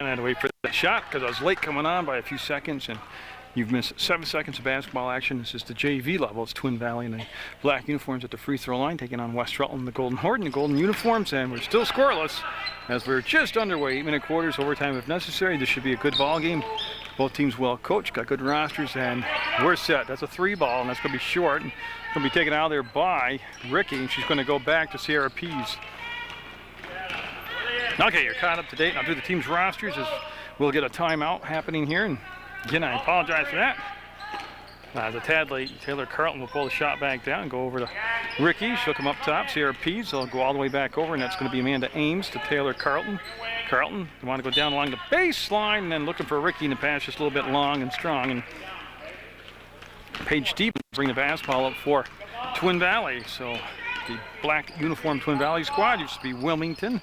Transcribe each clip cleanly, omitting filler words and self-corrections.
I had to wait for the shot because I was late coming on by a few seconds, and you've missed 7 seconds of basketball action. This is the JV level. It's Twin Valley in the black uniforms at the free throw line, taking on West Rutland, the Golden Horde in the golden uniforms, and we're still scoreless as we're just underway. 8-minute quarters, overtime if necessary. This should be a good ball game. Both teams well coached, got good rosters, and we're set. That's a 3-ball, and that's going to be short. And going to be taken out of there by Ricky, and she's going to go back to Sierra Pease. Okay, you're caught up to date. I'll do the team's rosters as we'll get a timeout happening here. And again, I apologize for that. As a tad late, Taylor Carlton will pull the shot back down and go over to Ricky. She'll come up top. Sierra Pease, they'll go all the way back over, and that's going to be Amanda Ames to Taylor Carlton. Carlton, you want to go down along the baseline, and then looking for Ricky in the pass just a little bit long and strong. And PEGTV bring the basketball up for Twin Valley. So the black uniform Twin Valley squad used to be Wilmington,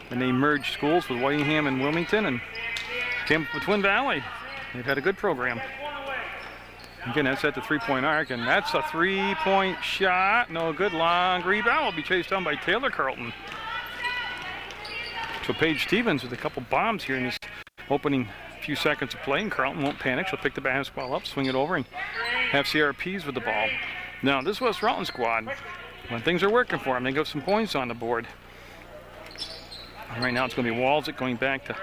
and they merged schools with Whitingham and Wilmington and came up with Twin Valley. They've had a good program. Again, that's at the three-point arc, and that's a three-point shot. No good. Long rebound will be chased down by Taylor Carlton. So Paige Stevens with a couple bombs here in this opening few seconds of play, and Carlton won't panic. She'll pick the basketball up, swing it over, and have Sierra Pease with the ball. Now, this West Rutland squad, when things are working for them, they got some points on the board. And right now it's going to be Walzik going back to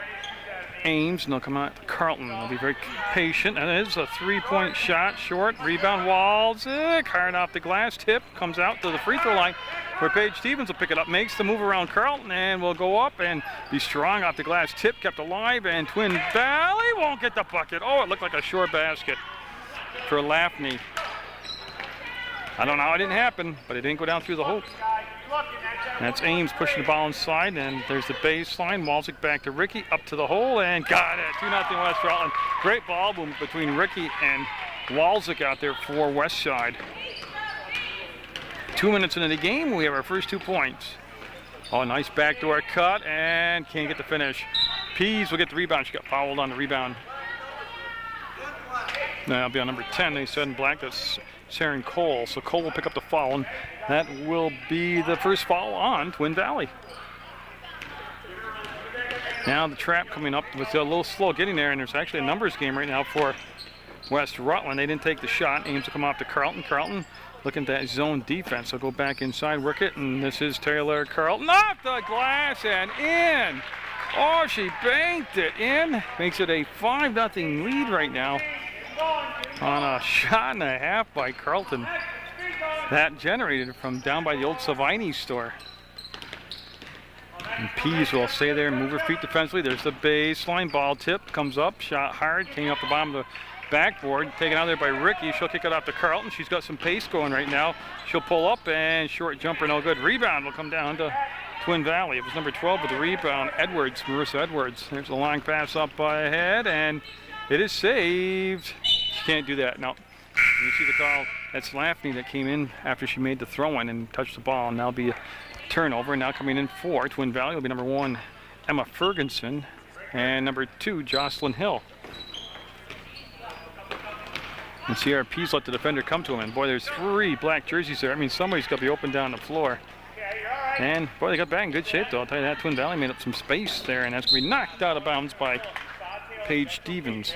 Ames, and they'll come out to Carlton. They'll be very patient, and it is a three-point shot, short, rebound, Walzik, hard off the glass, tip, comes out to the free throw line, where Paige Stevens will pick it up, makes the move around Carlton, and will go up and be strong off the glass, tip kept alive, and Twin Valley won't get the bucket. Oh, it looked like a short basket for Lafney. I don't know how it didn't happen, but it didn't go down through the hoop. That's Ames pushing the ball inside, and there's the baseline. Walzik back to Ricky, up to the hole, and got it. 2-0 West Rutland. Great ball boom between Ricky and Walzik out there for West Side. 2 minutes into the game, we have our first 2 points. Oh, nice backdoor cut, and can't get the finish. Pease will get the rebound. She got fouled on the rebound. Now it'll be on number 10. They said in black, that's Saren Cole. So Cole will pick up the foul, and that will be the first foul on Twin Valley. Now the trap coming up with a little slow getting there, and there's actually a numbers game right now for West Rutland. They didn't take the shot. Ames will come off to Carlton. Carlton looking at that zone defense. They'll go back inside, work it, and this is Taylor Carlton off the glass and in. Oh, she banked it in. Makes it a 5-0 lead right now on a shot and a half by Carlton. That generated from down by the old Savini store. And Pease will stay there and move her feet defensively. There's the baseline, ball tip, comes up, shot hard, came up the bottom of the backboard, taken out there by Ricky. She'll kick it off to Carlton. She's got some pace going right now. She'll pull up, and short jumper, no good. Rebound will come down to Twin Valley. It was number 12 with the rebound, Edwards, Marissa Edwards. There's a long pass up ahead, and it is saved. She can't do that. No. You see the call. That's Lafney that came in after she made the throw-in and touched the ball, and that'll be a turnover. Now coming in for Twin Valley will be number 1, Emma Ferguson, and number 2, Jocelyn Hill. And Sierra Pease let the defender come to him, and boy, there's 3 black jerseys there. I mean, somebody's got to be open down the floor. And boy, they got back in good shape, though. I'll tell you that. Twin Valley made up some space there, and that's going to be knocked out of bounds by Paige Stevens.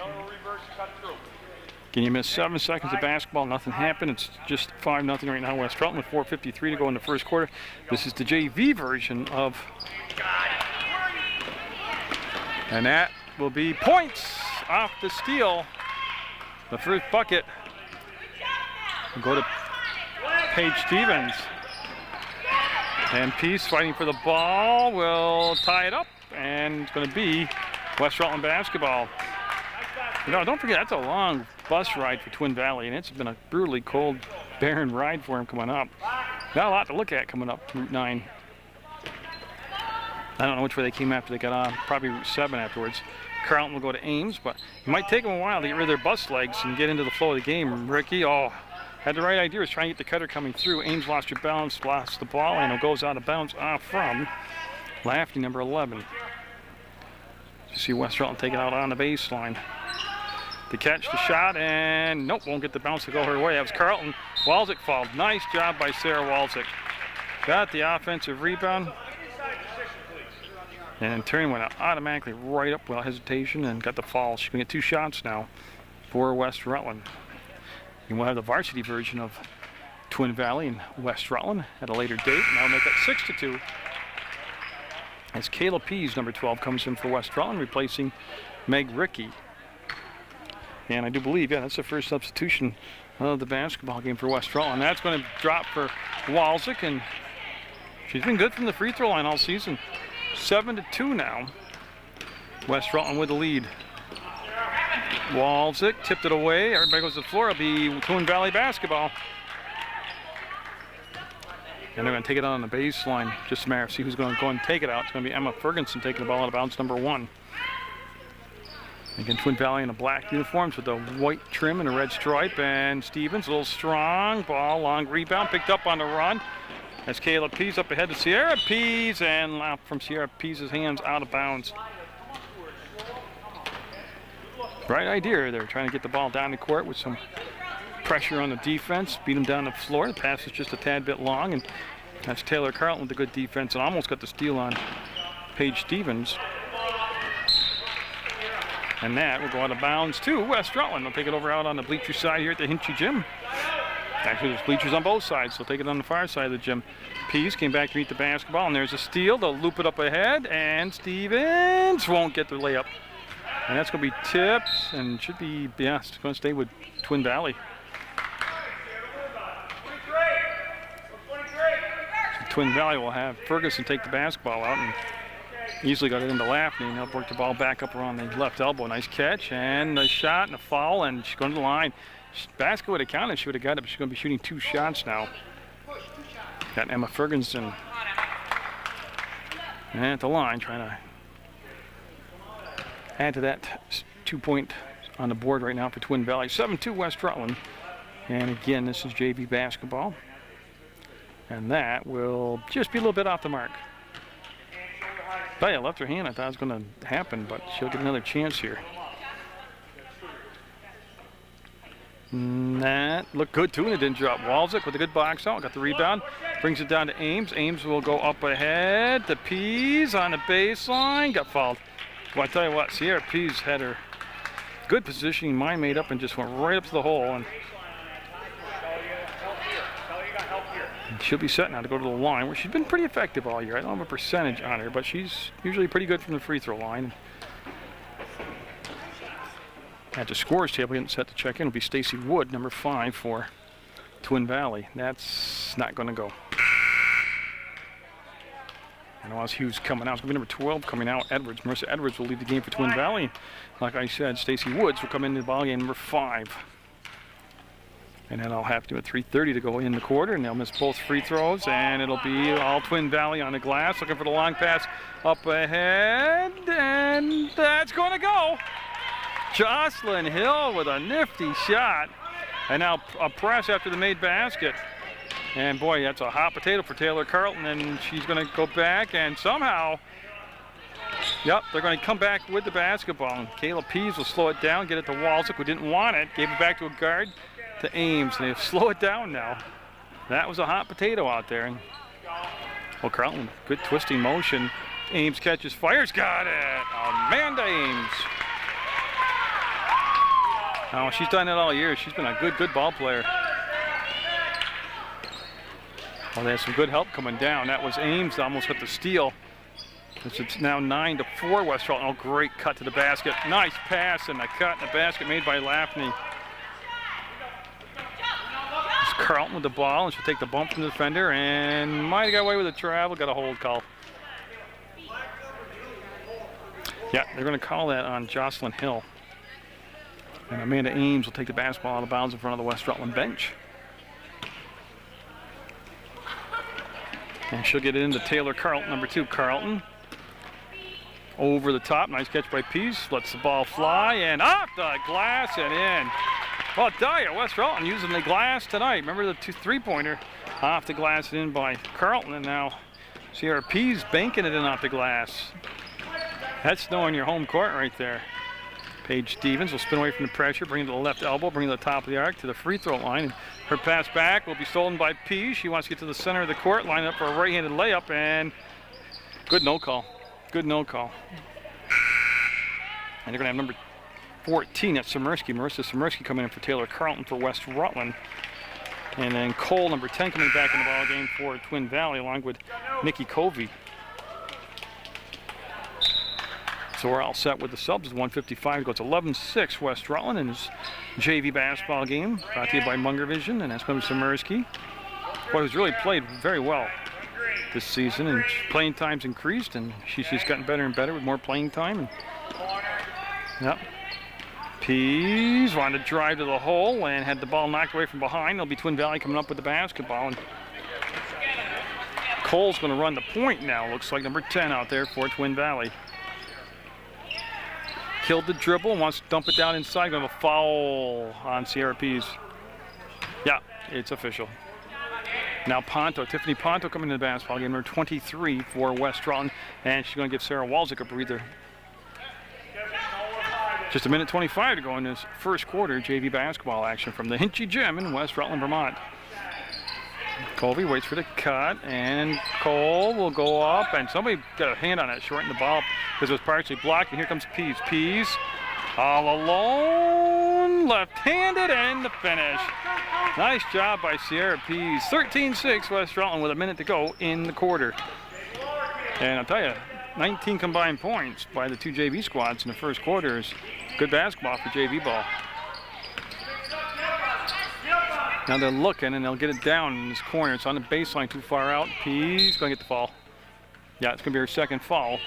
Can you miss 7 seconds of basketball? Nothing happened. It's just 5-0 right now. West Rutland with 4:53 to go in the first quarter. This is the JV version of. And that will be points off the steal. The first bucket will go to Paige Stevens. And Peace fighting for the ball will tie it up, and it's going to be West Rutland basketball. You know, don't forget, that's a long bus ride for Twin Valley, and it's been a brutally cold, barren ride for them coming up. Not a lot to look at coming up Route 9. I don't know which way they came after they got on, probably Route 7 afterwards. Carlton will go to Ames, but it might take them a while to get rid of their bus legs and get into the flow of the game. Ricky, had the right idea, was trying to get the cutter coming through. Ames lost her balance, lost the ball, and it goes out of bounds off from Lafney, number 11. You see West Rutland take it out on the baseline. To catch the shot, and nope, won't get the bounce to go her way. That was Carlton. Walzik fouled. Nice job by Sarah Walzik. Got the offensive rebound. And turn went automatically right up without hesitation and got the fall. She's going to get 2 shots now for West Rutland. And we'll have the varsity version of Twin Valley and West Rutland at a later date. And that'll make that 6-2. As Kayla Pease, number 12, comes in for West Rutland, replacing Meg Rickey. And I do believe, yeah, that's the first substitution of the basketball game for West Rutland. That's going to drop for Walczyk, and she's been good from the free throw line all season. 7-2 now. West Rutland with the lead. Walczyk tipped it away. Everybody goes to the floor. It'll be Twin Valley basketball. And they're going to take it out on the baseline. Just a matter of see who's going to go and take it out. It's going to be Emma Ferguson taking the ball out of bounds, number 1. Again, Twin Valley in the black uniforms with the white trim and a red stripe. And Stevens, a little strong ball, long rebound, picked up on the run. As Kayla Pease up ahead to Sierra Pease, and lap from Sierra Pease's hands out of bounds. Right idea there, trying to get the ball down the court with some pressure on the defense, beat them down the floor. The pass is just a tad bit long, and that's Taylor Carlton with the good defense and almost got the steal on Paige Stevens. And that will go out of bounds to West Rutland. They'll take it over out on the bleacher side here at the Hinchy Gym. Actually, there's bleachers on both sides, so take it on the far side of the gym. Pease came back to meet the basketball, and there's a steal. They'll loop it up ahead, and Stevens won't get the layup. And that's going to be tipped, and should be, yeah, it's going to stay with Twin Valley. So Twin Valley will have Ferguson take the basketball out, and easily got it into Lafney, and he'll work the ball back up around the left elbow. Nice catch, and a shot, and a foul, and she's going to the line. Basket would have counted, she would have got it, but she's going to be shooting 2 shots now. Got Emma Ferguson at the line, trying to add to that 2-point on the board right now for Twin Valley. 7-2 West Rutland. And again, this is JV basketball. And that will just be a little bit off the mark. But yeah, left her hand, I thought it was going to happen, but she'll get another chance here. That looked good too, and it didn't drop. Walczyk with a good box out, got the rebound, brings it down to Ames. Ames will go up ahead to Pease on the baseline, got fouled. Well, I tell you what, Sierra Pease had her good positioning, mind made up, and just went right up to the hole. And she'll be set now to go to the line, where she's been pretty effective all year. I don't have a percentage on her, but she's usually pretty good from the free throw line. At the scores table, getting set to check in will be Stacy Wood, number 5 for Twin Valley. That's not going to go. And Oz Hughes coming out. It's going to be number 12 coming out. Edwards. Marissa Edwards will lead the game for Twin Valley. Like I said, Stacy Woods will come into the ball game, number 5. And then I'll have to at 3:30 to go in the quarter, and they'll miss both free throws, and it'll be all Twin Valley on the glass, looking for the long pass up ahead, and that's going to go. Jocelyn Hill with a nifty shot, and now a press after the made basket. And boy, that's a hot potato for Taylor Carlton, and she's going to go back, and somehow, yep, they're going to come back with the basketball. And Kayla Pease will slow it down, get it to Walczyk, who didn't want it, gave it back to a guard, to Ames, and they slow it down now. That was a hot potato out there. And well, Carlton, good twisting motion. Ames catches, fires, got it. Amanda Ames. Oh, she's done it all year. She's been a good ball player. Well, they have some good help coming down. That was Ames, almost got the steal. It's now 9-4 West Rutland. Oh, great cut to the basket. Nice pass and a cut in the basket made by Lafney. It's Carlton with the ball, and she'll take the bump from the defender, and might have got away with a travel, got a hold call. Yeah, they're going to call that on Jocelyn Hill. And Amanda Ames will take the basketball out of bounds in front of the West Rutland bench. And she'll get it into Taylor Carlton, number 2. Carlton over the top. Nice catch by Pease. Lets the ball fly, and off the glass and in. Well, I tell you, West Rutland using the glass tonight. Remember the 3-pointer off the glass and in by Carlton, and now Sierra Pease banking it in off the glass. That's knowing your home court right there. Paige Stevens will spin away from the pressure, bring it to the left elbow, bring it to the top of the arc to the free throw line. And her pass back will be stolen by Pease. She wants to get to the center of the court, line up for a right-handed layup, and good no call. Good no call. And they're going to have number 14, that's Samirsky. Marissa Samirsky coming in for Taylor Carlton for West Rutland. And then Cole, number 10, coming back in the ball game for Twin Valley, along with Nikki Covey. So we're all set with the subs. 155 goes 11-6 West Rutland in his JV basketball game, brought to you by Munger Vision, and that's going to be Samirsky. Boy, who's really played very well this season, and playing time's increased, and she's gotten better and better with more playing time. And, yep. Pease wanted to drive to the hole and had the ball knocked away from behind. It'll be Twin Valley coming up with the basketball. And Cole's going to run the point now. Looks like number 10 out there for Twin Valley. Killed the dribble, wants to dump it down inside. Going to have a foul on Sierra Pease. Yeah, it's official. Now Ponto, Tiffany Ponto coming to the basketball game, number 23 for West Rutland, and she's going to give Sarah Walczyk a breather. Just a minute 25 to go in this first quarter JV basketball action from the Hinchy Gym in West Rutland, Vermont. Colby waits for the cut, and Cole will go up, and somebody got a hand on that, shorten the ball because it was partially blocked, and here comes Pease. Pease all alone, left-handed, and the finish. Nice job by Sierra Pease. 13-6 West Rutland with a minute to go in the quarter. And I'll tell you, 19 combined points by the two JV squads in the first quarter is good basketball for JV ball. Now they're looking, and they'll get it down in this corner. It's on the baseline too far out. Pease going to get the foul. Yeah, it's going to be her second foul.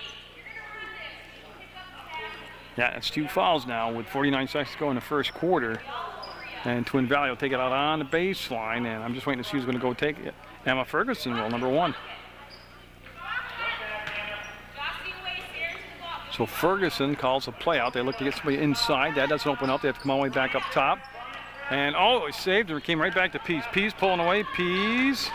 Yeah, it's 2 fouls now with 49 seconds to go in the first quarter. And Twin Valley will take it out on the baseline, and I'm just waiting to see who's going to go take it. Emma Ferguson will, number 1. So Ferguson calls a play out. They look to get somebody inside. That doesn't open up. They have to come all the way back up top. And oh, it saved and it came right back to Pease. Pease pulling away. Pease.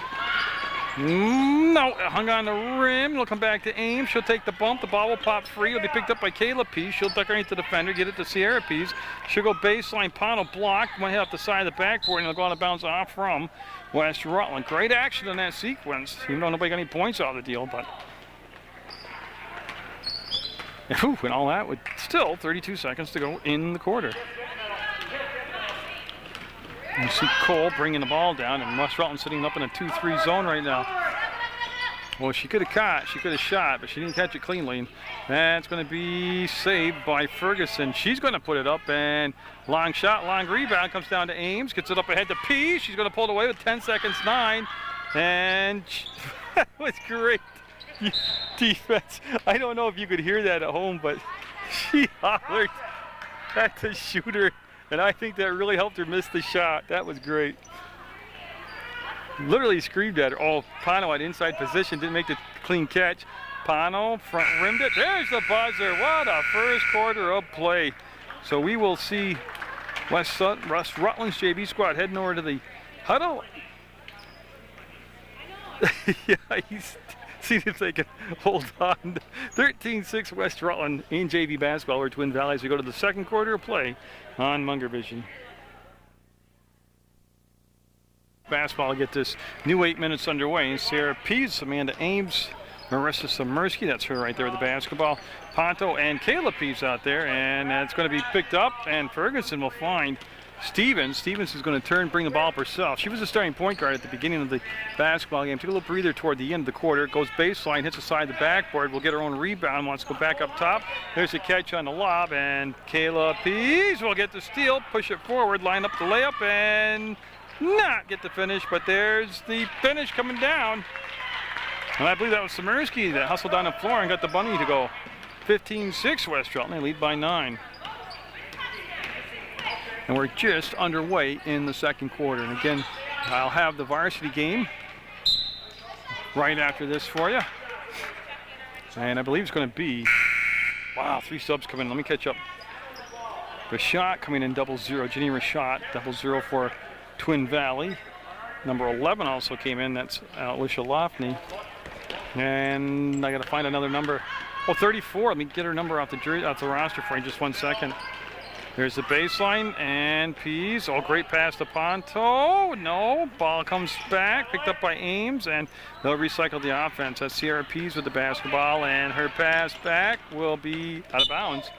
No, hung on the rim. It'll come back to Ames. She'll take the bump. The ball will pop free. It'll be picked up by Kayla Pease. She'll duck right into the defender, get it to Sierra Pease. She'll go baseline. Pono blocked. Might hit off the side of the backboard, and it'll go out of bounds off from West Rutland. Great action in that sequence. Even though nobody got any points out of the deal, but. Ooh, and all that with still 32 seconds to go in the quarter. You see Cole bringing the ball down, and West Rutland sitting up in a 2-3 zone right now. Well, she could have caught, she could have shot, but she didn't catch it cleanly. That's going to be saved by Ferguson. She's going to put it up, and long shot, long rebound, comes down to Ames, gets it up ahead to Pease. She's going to pull it away with 10 seconds, 9, and that was great. Defense. I don't know if you could hear that at home, but she hollered at the shooter, and I think that really helped her miss the shot. That was great. Literally screamed at her. Oh, Pono at inside position, didn't make the clean catch. Pono front rimmed it. There's the buzzer. What a first quarter of play. So we will see West Rutland's JV squad heading over to the huddle. Yeah, he's see if they can hold on. 13-6 West Rutland in JV basketball over Twin Valley as we go to the second quarter of play on Munger Vision. Basketball will get this new 8 minutes underway. Sarah Pease, Amanda Ames, Marissa Samirsky, that's her right there with the basketball. Ponto and Kayla Pease out there, and that's going to be picked up, and Ferguson will find Stevens. Stevens is going to turn, bring the ball up herself. She was the starting point guard at the beginning of the basketball game. Took a little breather toward the end of the quarter. Goes baseline, hits the side of the backboard. Will get her own rebound. Wants to go back up top. There's a catch on the lob, and Kayla Pease will get the steal, push it forward, line up the layup, and not get the finish. But there's the finish coming down. And I believe that was Samirsky that hustled down the floor and got the bunny to go. 15-6 West Rutland. They lead by 9. And we're just underway in the second quarter. And again, I'll have the varsity game right after this for you. And I believe it's going to be, wow, 3 subs coming in. Let me catch up. Rashad coming in 0-0. Jenny Rashad, 0-0 for Twin Valley. Number 11 also came in. That's Alicia Lofney. And I got to find another number. Oh, 34. Let me get her number off the roster for you. Just 1 second. There's the baseline, and Pease. Oh, great pass to Ponto. No, ball comes back, picked up by Ames, and they'll recycle the offense. That's Sierra Pease with the basketball, and her pass back will be out of bounds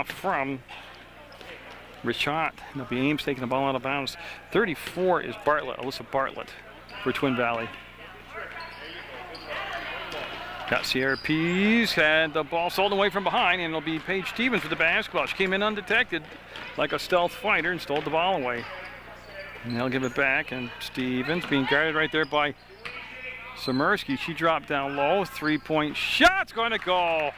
from Richat. It'll be Ames taking the ball out of bounds. 34 is Bartlett, Alyssa Bartlett for Twin Valley. Got Sierra Pease, had the ball stolen away from behind, and it'll be Paige Stevens with the basketball. She came in undetected like a stealth fighter and stole the ball away. And they'll give it back, and Stevens being guarded right there by Samursky. She dropped down low, 3-point shot's going to go.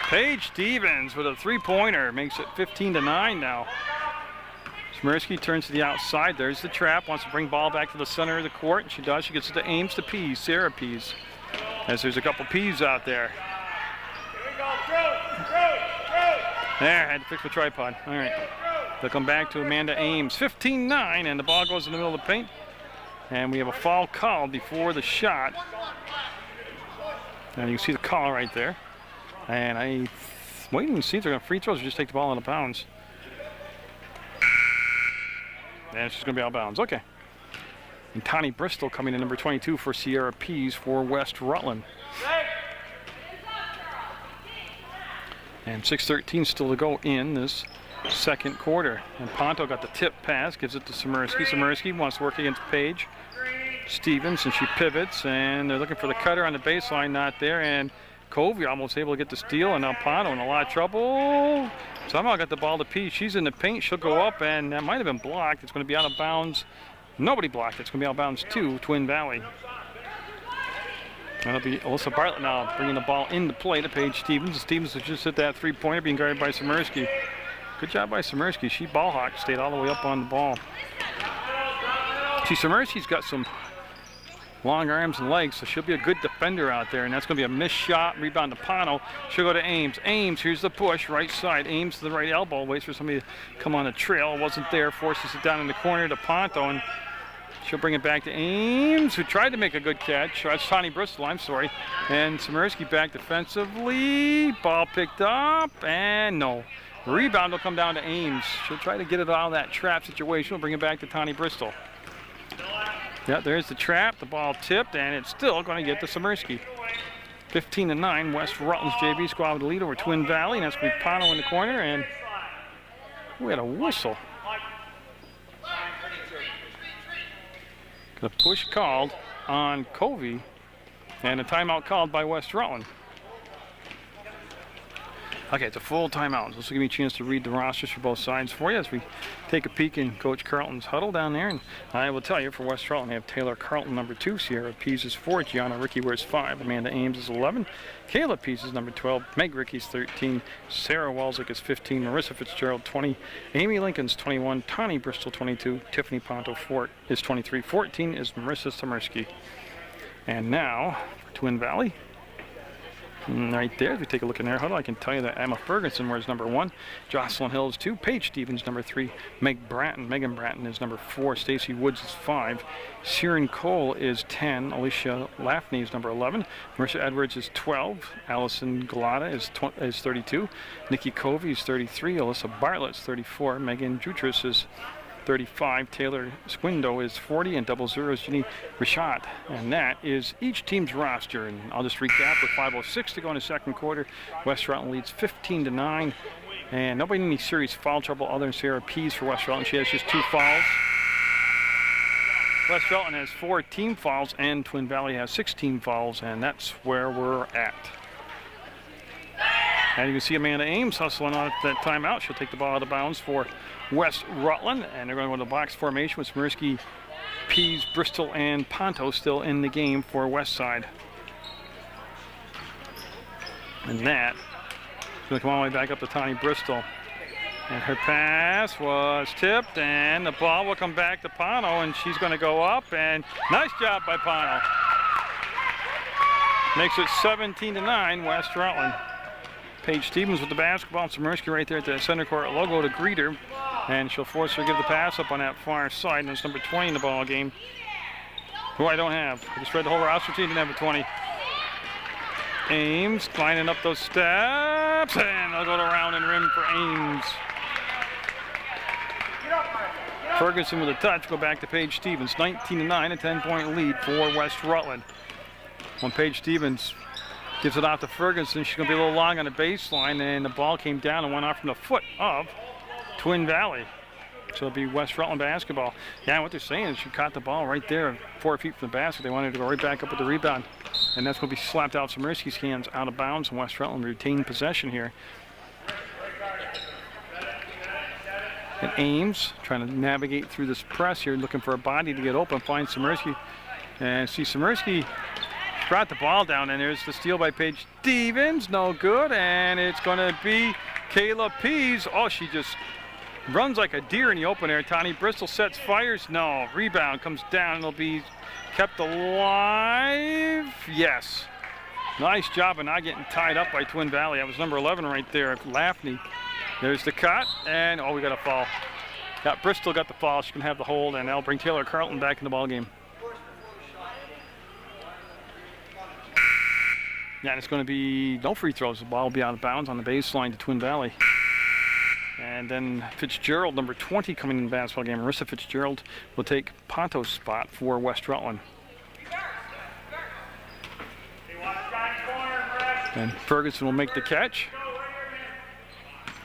Paige Stevens with a 3-pointer makes it 15-9 now. Samursky turns to the outside. There's the trap, wants to bring ball back to the center of the court, and she does. She gets it to Ames to Pease, Sierra Pease. As there's a couple P's out there. There, had to fix the tripod. All right. They'll come back to Amanda Ames. 15-9, and the ball goes in the middle of the paint. And we have a foul called before the shot. And you can see the call right there. And I'm waiting to see if they're going to free throws or just take the ball out of bounds. And it's just going to be out of bounds. Okay. And Tani Bristol coming in number 22 for Sierra Pease for West Rutland. And 6:13 still to go in this second quarter. And Ponto got the tip pass, gives it to Samursky. Samursky wants to work against Paige Stevens, and she pivots, and they're looking for the cutter on the baseline, not there. And Covey almost able to get the steal, and now Ponto in a lot of trouble. Somehow got the ball to Pease. She's in the paint. She'll go up, and that might have been blocked. It's going to be out of bounds. Nobody blocked it. It's going to be out of bounds to Twin Valley. That'll be Alyssa Bartlett now bringing the ball into play to Paige Stevens. Stevens has just hit that 3-pointer being guarded by Samursky. Good job by Samursky. She ball hawk, stayed all the way up on the ball. See, Samursky's got some long arms and legs, so she'll be a good defender out there, and that's going to be a missed shot. Rebound to Pano. She'll go to Ames. Ames, here's the push, right side. Ames to the right elbow, waits for somebody to come on the trail. Wasn't there, forces it down in the corner to Ponto, and she'll bring it back to Ames, who tried to make a good catch. That's Tani Bristol, I'm sorry. And Samursky back defensively. Ball picked up, and no. Rebound will come down to Ames. She'll try to get it out of that trap situation. We'll bring it back to Tani Bristol. Yeah, there's the trap. The ball tipped, and it's still going to get to Samursky. 15-9, West Rutland's JV squad with the lead over Twin Valley, and that's going to be Pano in the corner, and we had a whistle. The push called on Covey, and a timeout called by West Rutland. Okay, it's a full timeout. This will give me a chance to read the rosters for both sides for you as we take a peek in Coach Carlton's huddle down there. And I will tell you, for West Rutland, they have Taylor Carlton, number 2. Sierra Pease is 4. Gianna Ricky wears 5. Amanda Ames is 11. Kayla Pease is number 12. Meg Ricky's 13. Sarah Walczyk is 15. Marissa Fitzgerald, 20. Amy Lincoln's 21. Tani Bristol, 22. Tiffany Ponto Fort is 23. 14 is Marissa Samursky. And now, for Twin Valley. Right there, if we take a look in their huddle, I can tell you that Emma Ferguson wears number 1, Jocelyn Hill is 2, Paige Stevens number 3, Megan Bratton is number 4, Stacy Woods is 5, Siren Cole is 10, Alicia Lafney is number 11, Marissa Edwards is 12, Allison Galata is 32, Nikki Covey is 33, Alyssa Bartlett is 34, Megan Jutras is 35, Taylor Squindo is 40, and 00 is Jenny Richat. And that is each team's roster. And I'll just recap with 5:06 to go in the second quarter. West Rutland leads 15-9. And nobody in any serious foul trouble other than Sierra Pease for West Rutland. She has just 2 fouls. West Rutland has 4 team fouls, and Twin Valley has 16 fouls, and that's where we're at. And you can see Amanda Ames hustling on at that timeout. She'll take the ball out of bounds for West Rutland, and they're going to go to the box formation with Samursky, Pease, Bristol, and Ponto still in the game for West Side. And that is going to come all the way back up to Tani Bristol. And her pass was tipped, and the ball will come back to Ponto, and she's going to go up, and nice job by Ponto. Makes it 17-9, West Rutland. Paige Stevens with the basketball, and Samursky right there at the center court logo to greet her. And she'll force her to give the pass up on that far side, and it's number 20 in the ball game, who I don't have. I just read the whole roster team, didn't have a 20. Ames lining up those steps. snaps, and they'll go around and rim for Ames. Ferguson with a touch, go back to Paige Stevens. 19-9, a 10-point lead for West Rutland. When Paige Stevens gives it off to Ferguson, she's going to be a little long on the baseline, and the ball came down and went off from the foot of Twin Valley. So it'll be West Rutland basketball. Yeah, what they're saying is she caught the ball right there, 4 feet from the basket. They wanted to go right back up with the rebound. And that's going to be slapped out Samirski's hands out of bounds, and West Rutland retain possession here. And Ames trying to navigate through this press here, looking for a body to get open, find Samirski. And see Samirski brought the ball down, and there's the steal by Paige Stevens. No good, and it's going to be Kayla Pease. Oh, she just runs like a deer in the open air. Tani Bristol sets, fires. No, rebound comes down. It'll be kept alive. Yes. Nice job of not getting tied up by Twin Valley. That was number 11 right there, Lafney. There's the cut, and oh, we got a foul. Yeah, Bristol got the foul. She can have the hold, and that'll bring Taylor Carlton back in the ball game. Yeah, and it's going to be no free throws. The ball will be out of bounds on the baseline to Twin Valley. And then Fitzgerald, number 20, coming in the basketball game. Marissa Fitzgerald will take Ponto's spot for West Rutland. And Ferguson will make the catch.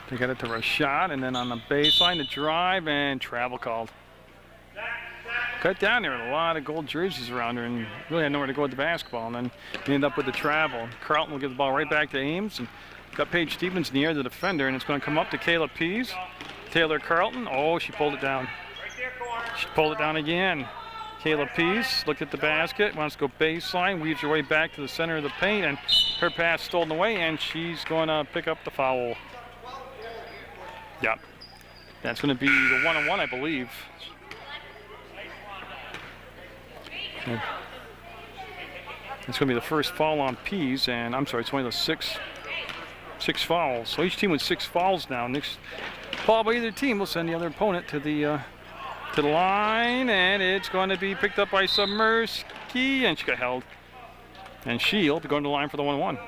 They got it to Rashad, and then on the baseline, the drive, and travel called. Cut down there with a lot of gold jerseys around her, and really had nowhere to go with the basketball, and then ended up with the travel. Carlton will give the ball right back to Ames, and got Paige Stevens in the air, the defender, and it's going to come up to Kayla Pease. Taylor Carlton, oh, she pulled it down. She pulled it down again. Kayla Pease looked at the basket, wants to go baseline, weaves her way back to the center of the paint, and her pass stolen away, and she's going to pick up the foul. Yep. That's going to be the one-on-one, I believe. Yeah. It's going to be the first foul on Pease, and I'm sorry, it's only the six fouls. So each team with 6 fouls now. Next foul by either team will send the other opponent to the line, and it's going to be picked up by Samirski, and she got held. And she'll be going to the line for the 1-1.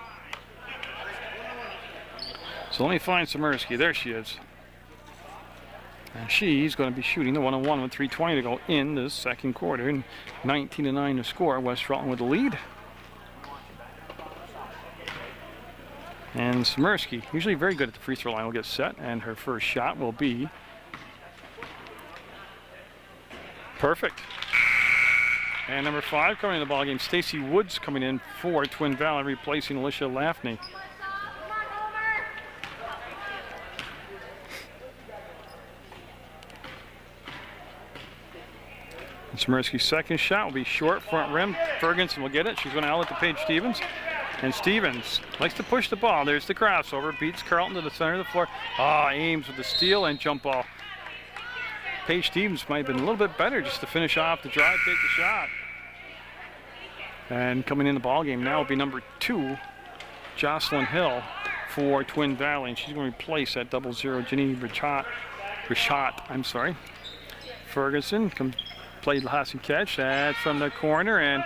So let me find Samirski. There she is. And she's going to be shooting the 1-on-1 with 3:20 to go in the second quarter. And 19-9 to score. West Rutland with the lead. And Samirski, usually very good at the free throw line, will get set. And her first shot will be perfect. And number 5 coming in the ballgame, Stacy Woods coming in for Twin Valley, replacing Alicia Lafney. And Samirski's second shot will be short, front rim. Ferguson will get it. She's going to outlet to Paige Stevens. And Stevens likes to push the ball. There's the crossover. Beats Carlton to the center of the floor. Ames with the steal and jump ball. Paige Stevens might have been a little bit better just to finish off the drive, take the shot. And coming in the ball game now will be number 2, Jocelyn Hill for Twin Valley. And she's going to replace that 0-0 Janine Rashad. I'm sorry. Ferguson played last and catch. That's from the corner, and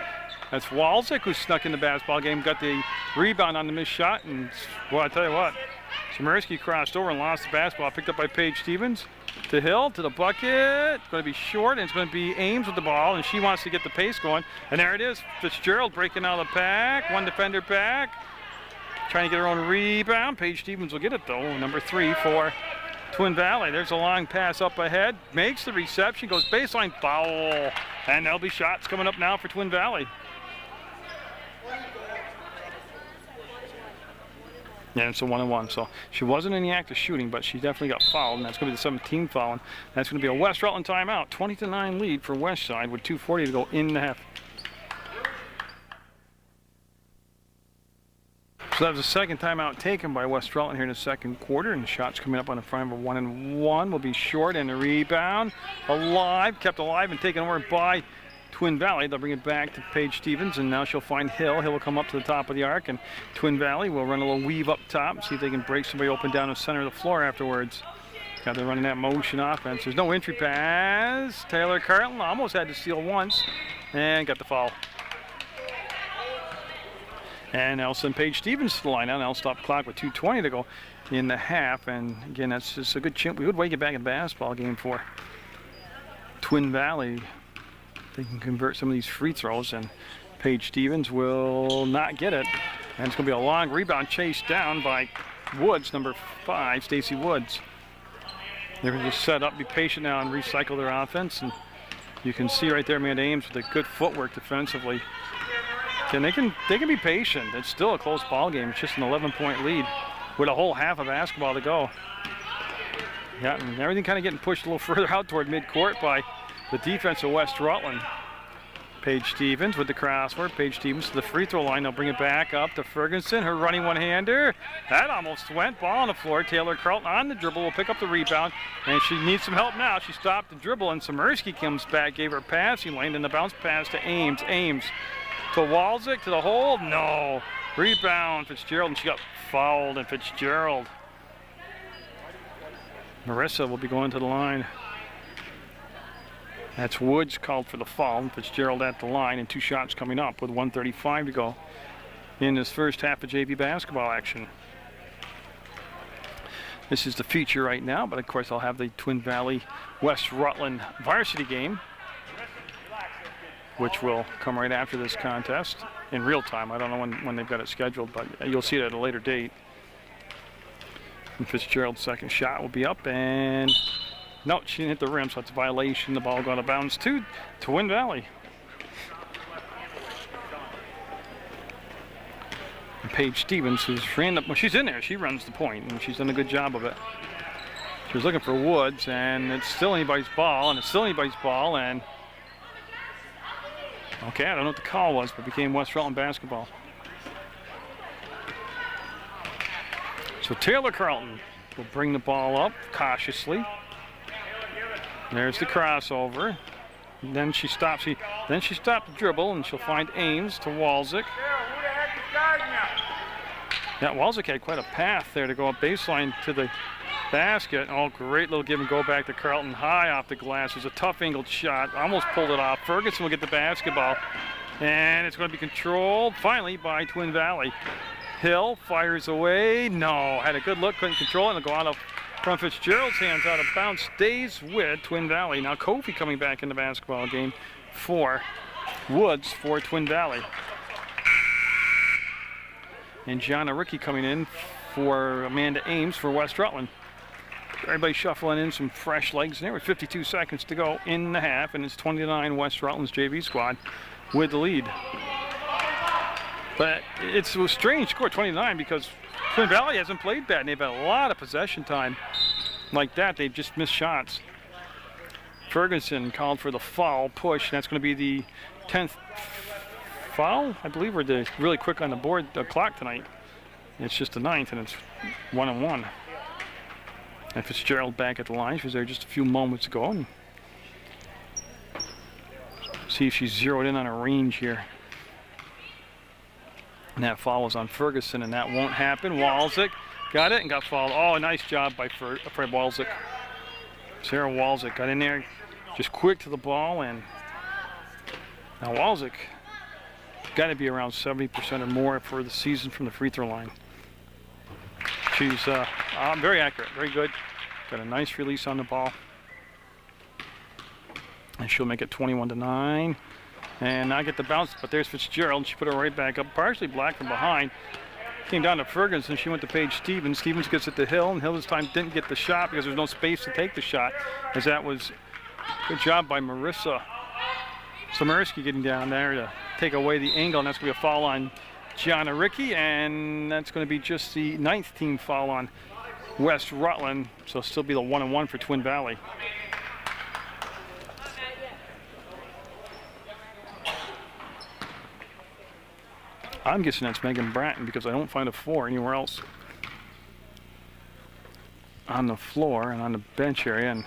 that's Walczyk who snuck in the basketball game, got the rebound on the missed shot, and well, I tell you what, Samirski crossed over and lost the basketball, picked up by Paige Stevens. To Hill, to the bucket, it's going to be short, and it's going to be Ames with the ball, and she wants to get the pace going, and there it is, Fitzgerald breaking out of the pack, one defender back, trying to get her own rebound. Paige Stevens will get it though, number 3 for Twin Valley. There's a long pass up ahead, makes the reception, goes baseline, foul, and there'll be shots coming up now for Twin Valley. Yeah, it's a 1-on-1, so she wasn't in the act of shooting, but she definitely got fouled, and that's going to be the 17th foul, and that's going to be a West Rutland timeout. 20-9 lead for West Side with 2:40 to go in the half. So that was the second timeout taken by West Rutland here in the second quarter, and the shots coming up on the front of a 1-and-1 will be short, and the rebound kept alive and taken over by Twin Valley. They'll bring it back to Paige Stevens, and now she'll find Hill. Hill will come up to the top of the arc, and Twin Valley will run a little weave up top and see if they can break somebody open down the center of the floor afterwards. Got them running that motion offense. There's no entry pass. Taylor Carlton almost had to steal once and got the foul. And they'll send Paige Stevens to the line now. They'll stop the clock with 2:20 to go in the half. And again, that's just a good way to get back in the basketball game for Twin Valley. They can convert some of these free throws, and Paige Stevens will not get it. And it's going to be a long rebound chased down by Woods, number 5, Stacy Woods. They're going to just set up, be patient now, and recycle their offense. And you can see right there, Amanda Ames with a good footwork defensively. And they can be patient. It's still a close ball game. It's just an 11-point lead with a whole half of basketball to go. Yeah, and everything kind of getting pushed a little further out toward midcourt by the defense of West Rutland. Paige Stevens with the crossover. Paige Stevens to the free throw line. They'll bring it back up to Ferguson. Her running one-hander. That almost went. Ball on the floor. Taylor Carlton on the dribble will pick up the rebound. And she needs some help now. She stopped the dribble, and Samersky comes back, gave her a passing lane, and the bounce pass to Ames. Ames to Walczyk to the hole. No. Rebound Fitzgerald, and she got fouled, and Fitzgerald. Marissa will be going to the line. That's Woods called for the foul. Fitzgerald at the line, and 2 shots coming up with 1:35 to go in this first half of JV basketball action. This is the feature right now, but of course I'll have the Twin Valley West Rutland varsity game, which will come right after this contest in real time. I don't know when they've got it scheduled, but you'll see it at a later date. And Fitzgerald's second shot will be up, and no, she didn't hit the rim, so it's a violation. The ball going to bounce to Twin Valley. And Paige Stevens, who's ran well, she's in there. She runs the point, and she's done a good job of it. She was looking for Woods, and it's still anybody's ball, and okay, I don't know what the call was, but it became West Rutland basketball. So Taylor Carlton will bring the ball up cautiously. There's the crossover. And then she stops. Then she stopped the dribble, and she'll find Ames to Walczyk. Yeah, Walczyk had quite a path there to go up baseline to the basket. Oh, great little give and go back to Carlton, high off the glass. It was a tough angled shot. Almost pulled it off. Ferguson will get the basketball, and it's going to be controlled finally by Twin Valley. Hill fires away. No, had a good look, couldn't control it, and it'll go out of from Fitzgerald's hands, out of bounds, stays with Twin Valley. Now Kofi coming back in the basketball game for Woods for Twin Valley. And Gianna Ricky coming in for Amanda Ames for West Rutland. Everybody shuffling in some fresh legs there with 52 seconds to go in the half, and it's 29 West Rutland's JV squad with the lead. But it's a strange score, 29, because Twin Valley hasn't played bad, and they've had a lot of possession time like that. They've just missed shots. Ferguson called for the foul push, and that's going to be the 10th foul. I believe we're really quick on the clock tonight. It's just the 9th, and it's 1-1. And Fitzgerald back at the line. She was there just a few moments ago. And see if she's zeroed in on a range here. And that foul was on Ferguson, and that won't happen. Walczyk got it and got fouled. Oh, nice job by Fred Walczyk. Sarah Walczyk got in there, just quick to the ball, and now Walczyk got to be around 70% or more for the season from the free throw line. She's very accurate, very good. Got a nice release on the ball, and she'll make it 21-9. And not get the bounce, but there's Fitzgerald. She put her right back up, partially blocked from behind. Came down to Ferguson. She went to Paige Stevens. Stevens gets it to Hill, and Hill this time didn't get the shot because there's no space to take the shot, as that was good job by Marissa Samersky getting down there to take away the angle, and that's going to be a foul on Gianna Ricky, and that's going to be just the 9th team foul on West Rutland, so still be the 1-1 for Twin Valley. I'm guessing that's Megan Bratton because I don't find a 4 anywhere else on the floor and on the bench area. And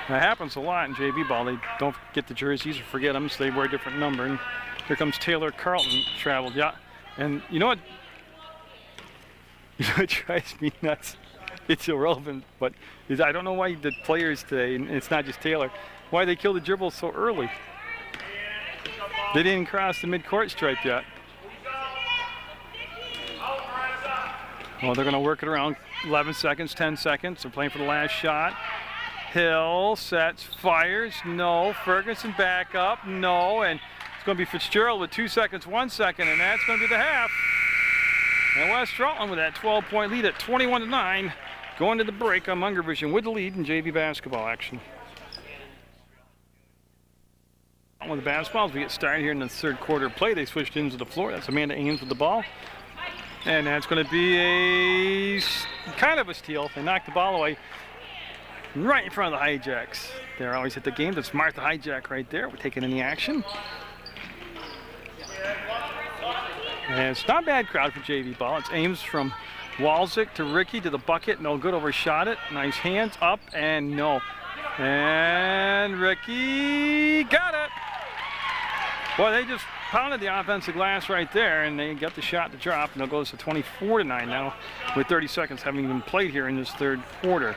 that happens a lot in JV ball. They don't get the jerseys or forget them, so they wear a different number. And here comes Taylor Carlton, traveled. Yeah, and you know what? You know what drives me nuts? It's irrelevant, but I don't know why the players today, and it's not just Taylor, why they kill the dribble so early. They didn't cross the midcourt stripe yet. Well, they're going to work it around 11 seconds, 10 seconds. They're playing for the last shot. Hill sets, fires, no. Ferguson back up, no. And it's going to be Fitzgerald with 2 seconds, 1 second, and that's going to be the half. And West Rutland with that 12-point lead at 21-9, going to the break on Munger Vision with the lead in JV basketball action. With the basketballs, we get started here in the third quarter play. They switched into the floor. That's Amanda Ames with the ball. And that's going to be a kind of a steal. They knocked the ball away right in front of the Hijacks. They're always at the game. That's Martha Hijack right there. We're taking any action. And it's not a bad crowd for JV ball. It's Ames from Walzik to Ricky to the bucket. No good, overshot it. Nice hands up and no. And Ricky got it. Boy, they just pounded the offensive glass right there, and they got the shot to drop, and it goes to 24-9 now with 30 seconds having been played here in this third quarter.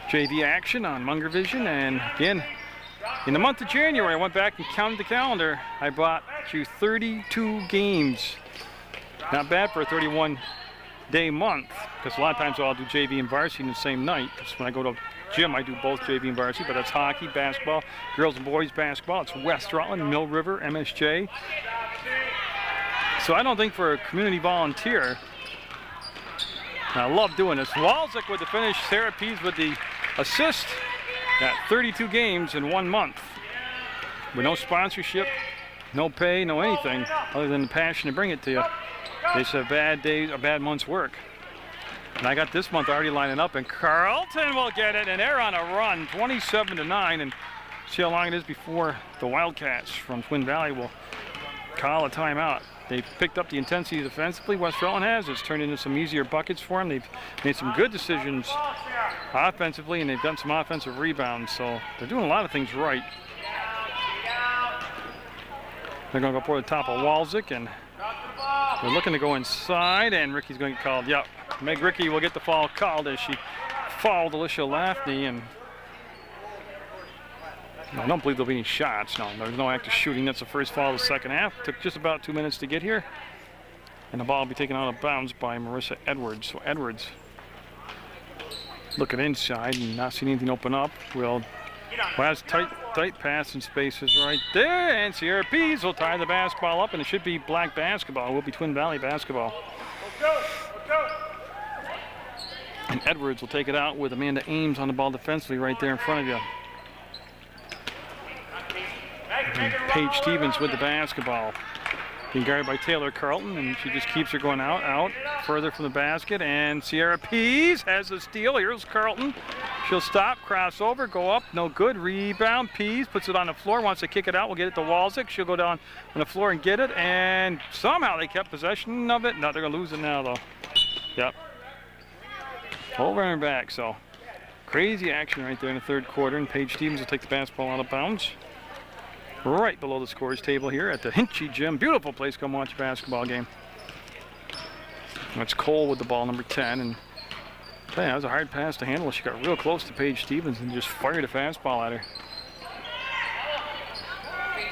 JV action on Munger Vision, and again, in the month of January, I went back and counted the calendar. I brought you 32 games. Not bad for a 31-day month, because a lot of times I'll do JV and varsity in the same night. Because when I go to gym, I do both JV and varsity, but that's hockey, basketball, girls and boys basketball. It's West Rutland, Mill River, MSJ. So I don't think for a community volunteer, I love doing this. Walzik with the finish, Sarah Pease with the assist at 32 games in 1 month. With no sponsorship, no pay, no anything, other than the passion to bring it to you. It's a bad day, a bad month's work. And I got this month already lining up, and Carlton will get it, and they're on a run, 27-9, and see how long it is before the Wildcats from Twin Valley will call a timeout. They've picked up the intensity defensively. West Rutland has. It's turned into some easier buckets for them. They've made some good decisions offensively, and they've done some offensive rebounds, so they're doing a lot of things right. They're going to go for the top of Walzik, and they're looking to go inside, and Ricky's going to get called. Yep. Meg Ricky will get the foul called as she fouled Alicia Lafney, and I don't believe there'll be any shots. No, there's no active shooting. That's the first foul of the second half. Took just about 2 minutes to get here, and the ball will be taken out of bounds by Marissa Edwards. So Edwards looking inside and not seeing anything open up. Well, has tight passing spaces right there, and Sierra Pease will tie the basketball up, and it should be black basketball. It will be Twin Valley basketball. And Edwards will take it out with Amanda Ames on the ball defensively right there in front of you. And Paige Stevens with the basketball. Being guarded by Taylor Carlton, and she just keeps her going out, further from the basket. And Sierra Pease has the steal. Here's Carlton. She'll stop, cross over, go up, no good. Rebound, Pease puts it on the floor, wants to kick it out. We'll get it to Walzik. She'll go down on the floor and get it, and somehow they kept possession of it. No, they're going to lose it now, though. Yep. Over and back, so crazy action right there in the third quarter, and Paige Stevens will take the basketball out of bounds. Right below the scores table here at the Hinchy Gym. Beautiful place, come watch a basketball game. That's Cole with the ball, number 10, and that was a hard pass to handle. She got real close to Paige Stevens and just fired a fastball at her.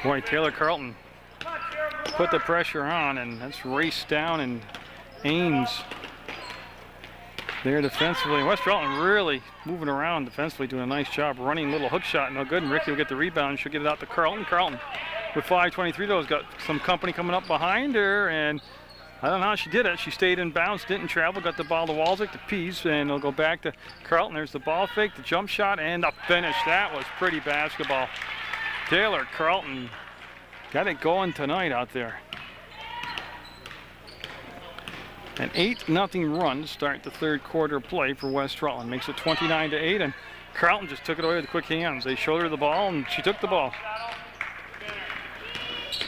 Boy, Taylor Carlton put the pressure on, and that's raced down, and Ames there defensively. West Rutland really moving around defensively, doing a nice job running. Little hook shot, no good, and Ricky will get the rebound. She'll get it out to Carlton. Carlton with 5:23 though has got some company coming up behind her, and I don't know how she did it. She stayed in bounds, didn't travel, got the ball to Walzik, to Pease, and it'll go back to Carlton. There's the ball fake, the jump shot, and the finish. That was pretty basketball. Taylor Carlton got it going tonight out there. An 8-0 run to start the third quarter play for West Rutland. Makes it 29-8, and Carlton just took it away with quick hands. They showed her the ball, and she took the ball.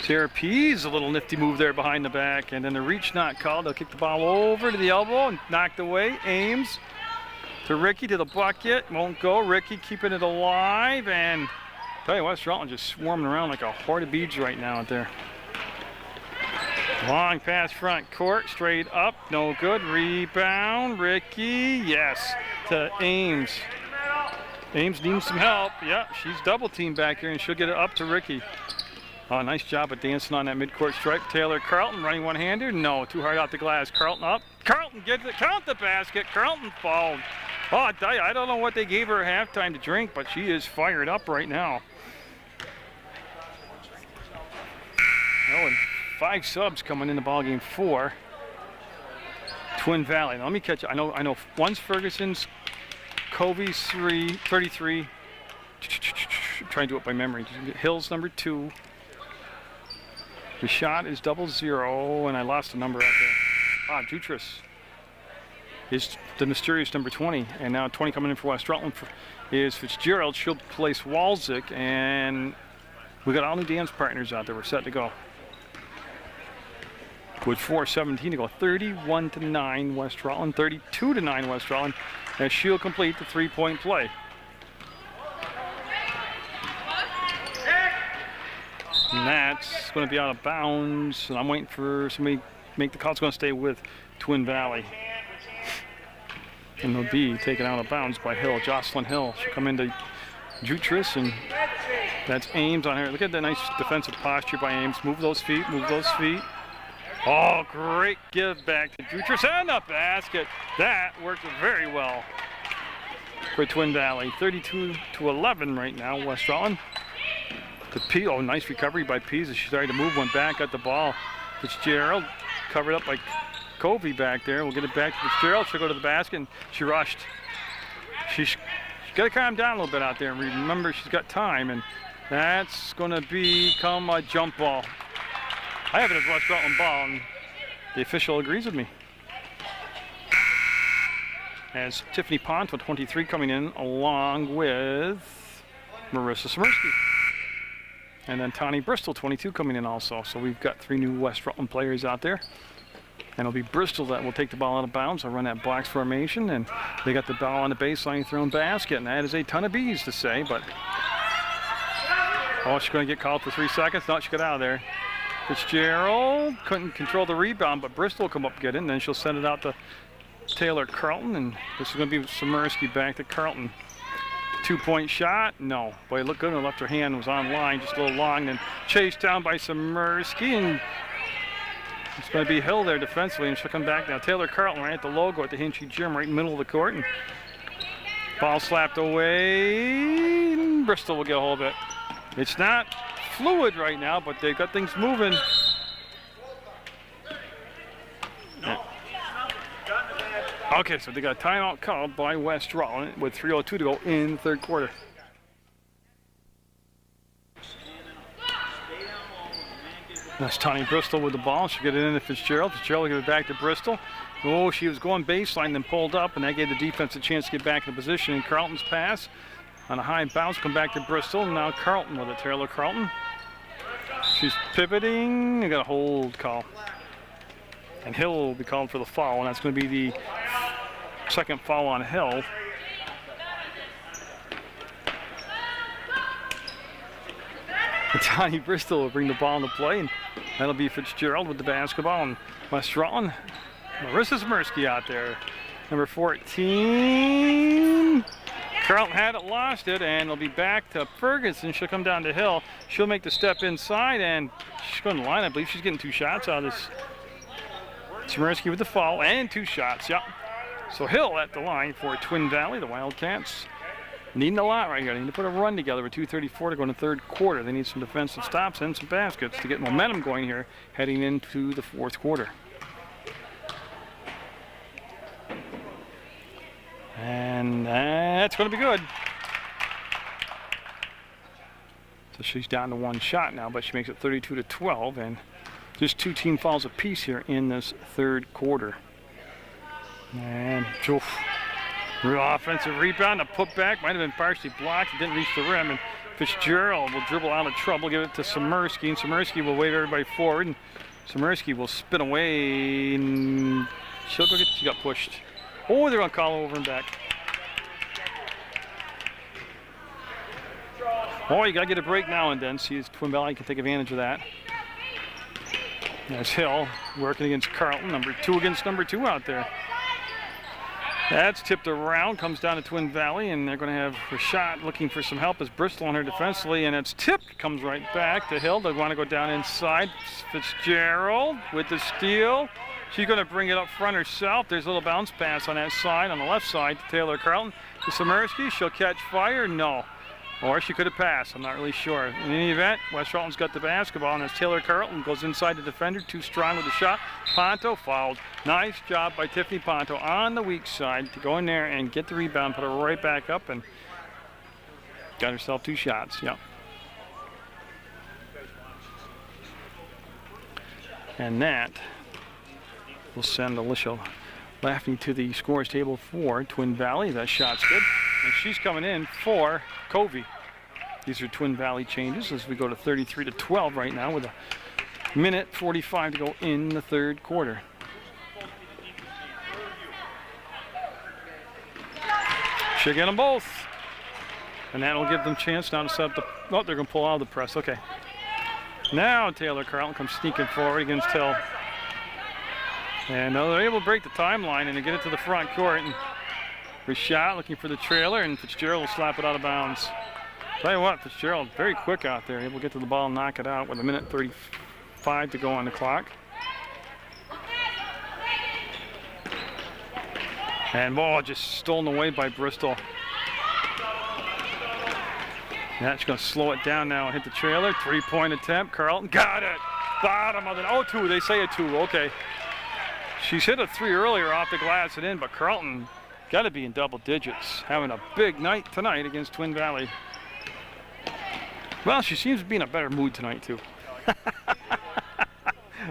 Sarah Pease, a little nifty move there behind the back, and then the reach not called. They'll kick the ball over to the elbow and knocked away. Ames to Ricky to the bucket. Won't go. Ricky keeping it alive, and I tell you, West Rutland just swarming around like a horde of beads right now out there. Long pass front court, straight up, no good. Rebound, Ricky, yes, to Ames. Ames needs some help. Yep, she's double teamed back here, and she'll get it up to Ricky. Oh, nice job of dancing on that midcourt stripe. Taylor Carlton running one-hander. No, too hard off the glass. Carlton up. Carlton gets it. Count the basket. Carlton fouled. Oh, I tell you, I don't know what they gave her at halftime to drink, but she is fired up right now. Oh, and 5 subs coming in the ballgame for Twin Valley. Now, let me catch you. I know. One's Ferguson's, Covey's 33. I'm trying to do it by memory. Hill's number 2. The shot is 00, and I lost the number out there. Jutras is the mysterious number 20, and now 20 coming in for West Rutland is Fitzgerald. She'll place Walczyk, and we got all new dance partners out there. We're set to go. With 4:17 to go, 31-9 West Rutland, 32-9 West Rutland, as she'll complete the 3-point play. And that's going to be out of bounds, and I'm waiting for somebody to make the call. It's going to stay with Twin Valley. And they'll be taken out of bounds by Hill, Jocelyn Hill. She'll come into Jutras, and that's Ames on her. Look at that nice defensive posture by Ames. Move those feet, move those feet. Oh, great give back to Jutras and the basket. That worked very well for Twin Valley. 32-11 right now, West Rutland. Oh, nice recovery by Pease as she started to move one back at the ball. Fitzgerald covered up by Covey back there. We'll get it back to Fitzgerald. She'll go to the basket, and she rushed. She's got to calm down a little bit out there and remember she's got time, and that's going to become a jump ball. I have it as West Rutland ball, and the official agrees with me. As Tiffany Pont with 23 coming in, along with Marissa Smirsky. And then Tawny Bristol, 22, coming in also. So we've got 3 new West Rutland players out there. And it'll be Bristol that will take the ball out of bounds. They'll run that box formation, and they got the ball on the baseline thrown basket. And that is a ton of bees to say, but... Oh, she's going to get called for 3 seconds. No, she got out of there. Fitzgerald couldn't control the rebound, but Bristol will come up and get it, and then she'll send it out to Taylor Carlton, and this is going to be Smirsky back to Carlton. 2-point shot, no. Boy, it looked good. Her left her hand was on line, just a little long, and chased down by Smirsky, and it's going to be Hill there defensively, and she'll come back now. Taylor Carlton right at the logo at the Hinchy Gym, right in the middle of the court, and ball slapped away, and Bristol will get a hold of it. It's not fluid right now, but they've got things moving. Yeah. Okay, so they got a timeout called by West Rutland with 3:02 to go in the third quarter. That's Tawny Bristol with the ball. She'll get it into Fitzgerald. Fitzgerald will give it back to Bristol. Oh, she was going baseline, then pulled up, and that gave the defense a chance to get back in position. And Carlton's pass on a high bounce, come back to Bristol. And now Carlton with it, Taylor Carlton. She's pivoting. They got a hold call. And Hill will be called for the foul, and that's going to be the second foul on Hill. And Tawny Bristol will bring the ball into play, and that'll be Fitzgerald with the basketball. And West Rutland, Marissa Smirsky out there, number 14. Carlton had it, lost it, and it'll be back to Ferguson. She'll come down to Hill. She'll make the step inside, and she's going to line. I believe she's getting 2 shots out of this. Smirsky with the foul and 2 shots, yep. So Hill at the line for Twin Valley. The Wildcats needing a lot right here. They need to put a run together with 2:34 to go in the third quarter. They need some defensive stops and some baskets to get momentum going here heading into the fourth quarter. And that's going to be good. So she's down to 1 shot now, but she makes it 32-12, and just 2 team fouls apiece here in this third quarter. And real offensive rebound, a putback, might have been partially blocked, it didn't reach the rim, and Fitzgerald will dribble out of trouble, give it to Smirsky, and Smirsky will wave everybody forward, and Smirsky will spin away, and she'll go get, she got pushed. Oh, they're going to call over and back. Oh, you got to get a break now and then. See if Twin Valley can take advantage of that. There's Hill working against Carlton, number 2 against number 2 out there. That's tipped around, comes down to Twin Valley, and they're going to have Rashad looking for some help as Bristol on her defensively, and it's tipped, comes right back to Hill. They want to go down inside. Fitzgerald with the steal. She's going to bring it up front herself. There's a little bounce pass on that side, on the left side to Taylor Carlton. To Samirsky, she'll catch fire, no. Or she could have passed, I'm not really sure. In any event, West Rutland's got the basketball, and as Taylor Carlton goes inside the defender, too strong with the shot. Ponto fouled. Nice job by Tiffany Ponto on the weak side to go in there and get the rebound, put her right back up, and got herself 2 shots, yeah. And that will send Alicia Lafney to the scores table for Twin Valley. That shot's good. And she's coming in for Covey. These are Twin Valley changes as we go to 33-12 right now with a minute 45 to go in the third quarter. Should get them both. And that'll give them a chance now to set up the, oh, they're going to pull out of the press, okay. Now Taylor Carlton comes sneaking forward against Hill. And they're able to break the timeline and to get it to the front court. And Rashad looking for the trailer, and Fitzgerald will slap it out of bounds. Tell you what, Fitzgerald very quick out there, able to get to the ball and knock it out with a minute 35 to go on the clock. And ball just stolen away by Bristol. That's going to slow it down now and hit the trailer. 3-point attempt. Carlton got it. Bottom of the 0-2. They say a 2. Okay. She's hit a 3 earlier off the glass and in, but Carlton got to be in double digits. Having a big night tonight against Twin Valley. Well, she seems to be in a better mood tonight, too.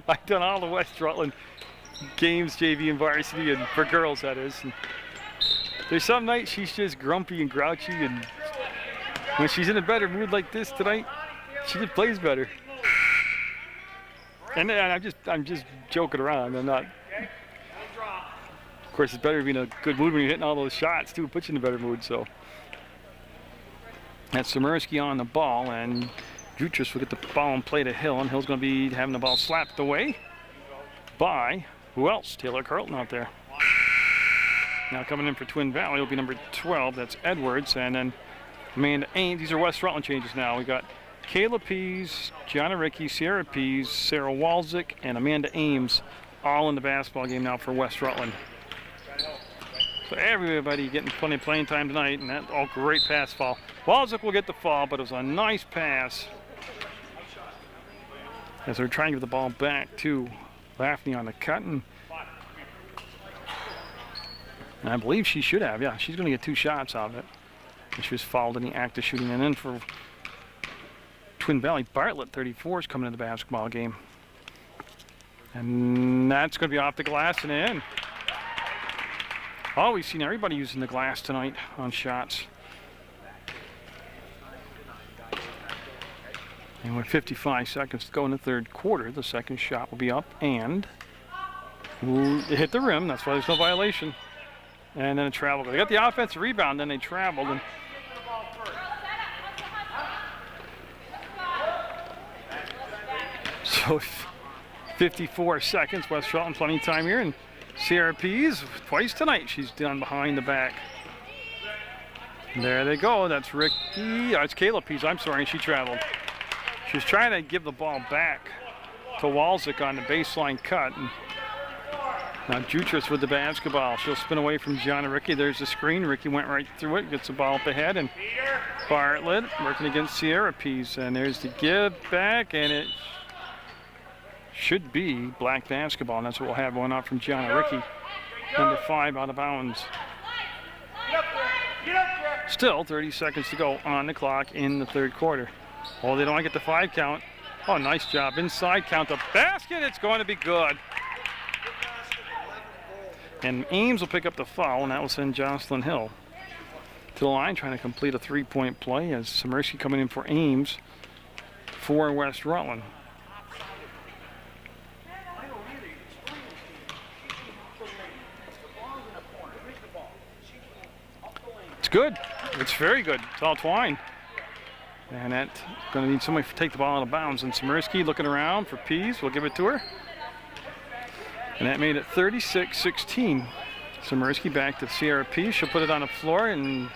I've done all the West Rutland games, JV and varsity, and for girls, that is. And there's some nights she's just grumpy and grouchy, and when she's in a better mood like this tonight, she just plays better. And I'm just joking around. I'm not. Of course, it's better to be in a good mood when you're hitting all those shots too. It puts you in a better mood. So that's Samirsky on the ball, and Jutras will get the ball and play to Hill, and Hill's going to be having the ball slapped away by who else? Taylor Carlton out there. Now coming in for Twin Valley will be number 12. That's Edwards, and then Amanda Ames. These are West Rutland changes now. We got Kayla Pease, Gianna Ricky, Sierra Pease, Sarah Walczyk, and Amanda Ames all in the basketball game now for West Rutland. So everybody getting plenty of playing time tonight, and that great pass foul. Walczyk will get the foul, but it was a nice pass as they're trying to give the ball back to Lafney on the cut, and I believe she should have. Yeah, she's going to get 2 shots out of it. And she was fouled in the act of shooting, and then for Twin Valley, Bartlett, 34, is coming to the basketball game. And that's going to be off the glass and in. Oh, we've seen everybody using the glass tonight on shots. And with 55 seconds to go in the third quarter, the second shot will be up and it hit the rim. That's why there's no violation. And then it traveled. They got the offensive rebound, then they traveled. And so 54 seconds, West Rutland, plenty of time here. And Sierra Pease, twice tonight, she's done behind the back. There they go. That's Ricky. Oh, it's Kayla Pease. I'm sorry, she traveled. She was trying to give the ball back to Walczyk on the baseline cut. And now Jutras with the basketball. She'll spin away from Gianna Ricky. There's the screen. Ricky went right through it, gets the ball up ahead, and Bartlett working against Sierra Pease. And there's the give back, and it should be black basketball, and that's what we'll have going out from Gianna Ricky. Number 5 out of bounds. Still 30 seconds to go on the clock in the third quarter. Oh, they don't get the 5 count. Oh, nice job. Inside count the basket. It's going to be good. And Ames will pick up the foul, and that will send Jocelyn Hill to the line, trying to complete a 3-point play as Samirsky coming in for Ames for West Rutland. It's good. It's very good. It's all twine. And that's going to need somebody to take the ball out of bounds. And Samirsky looking around for Pease. We'll give it to her. And that made it 36-16. Samirsky back to CRP. She'll put it on the floor, and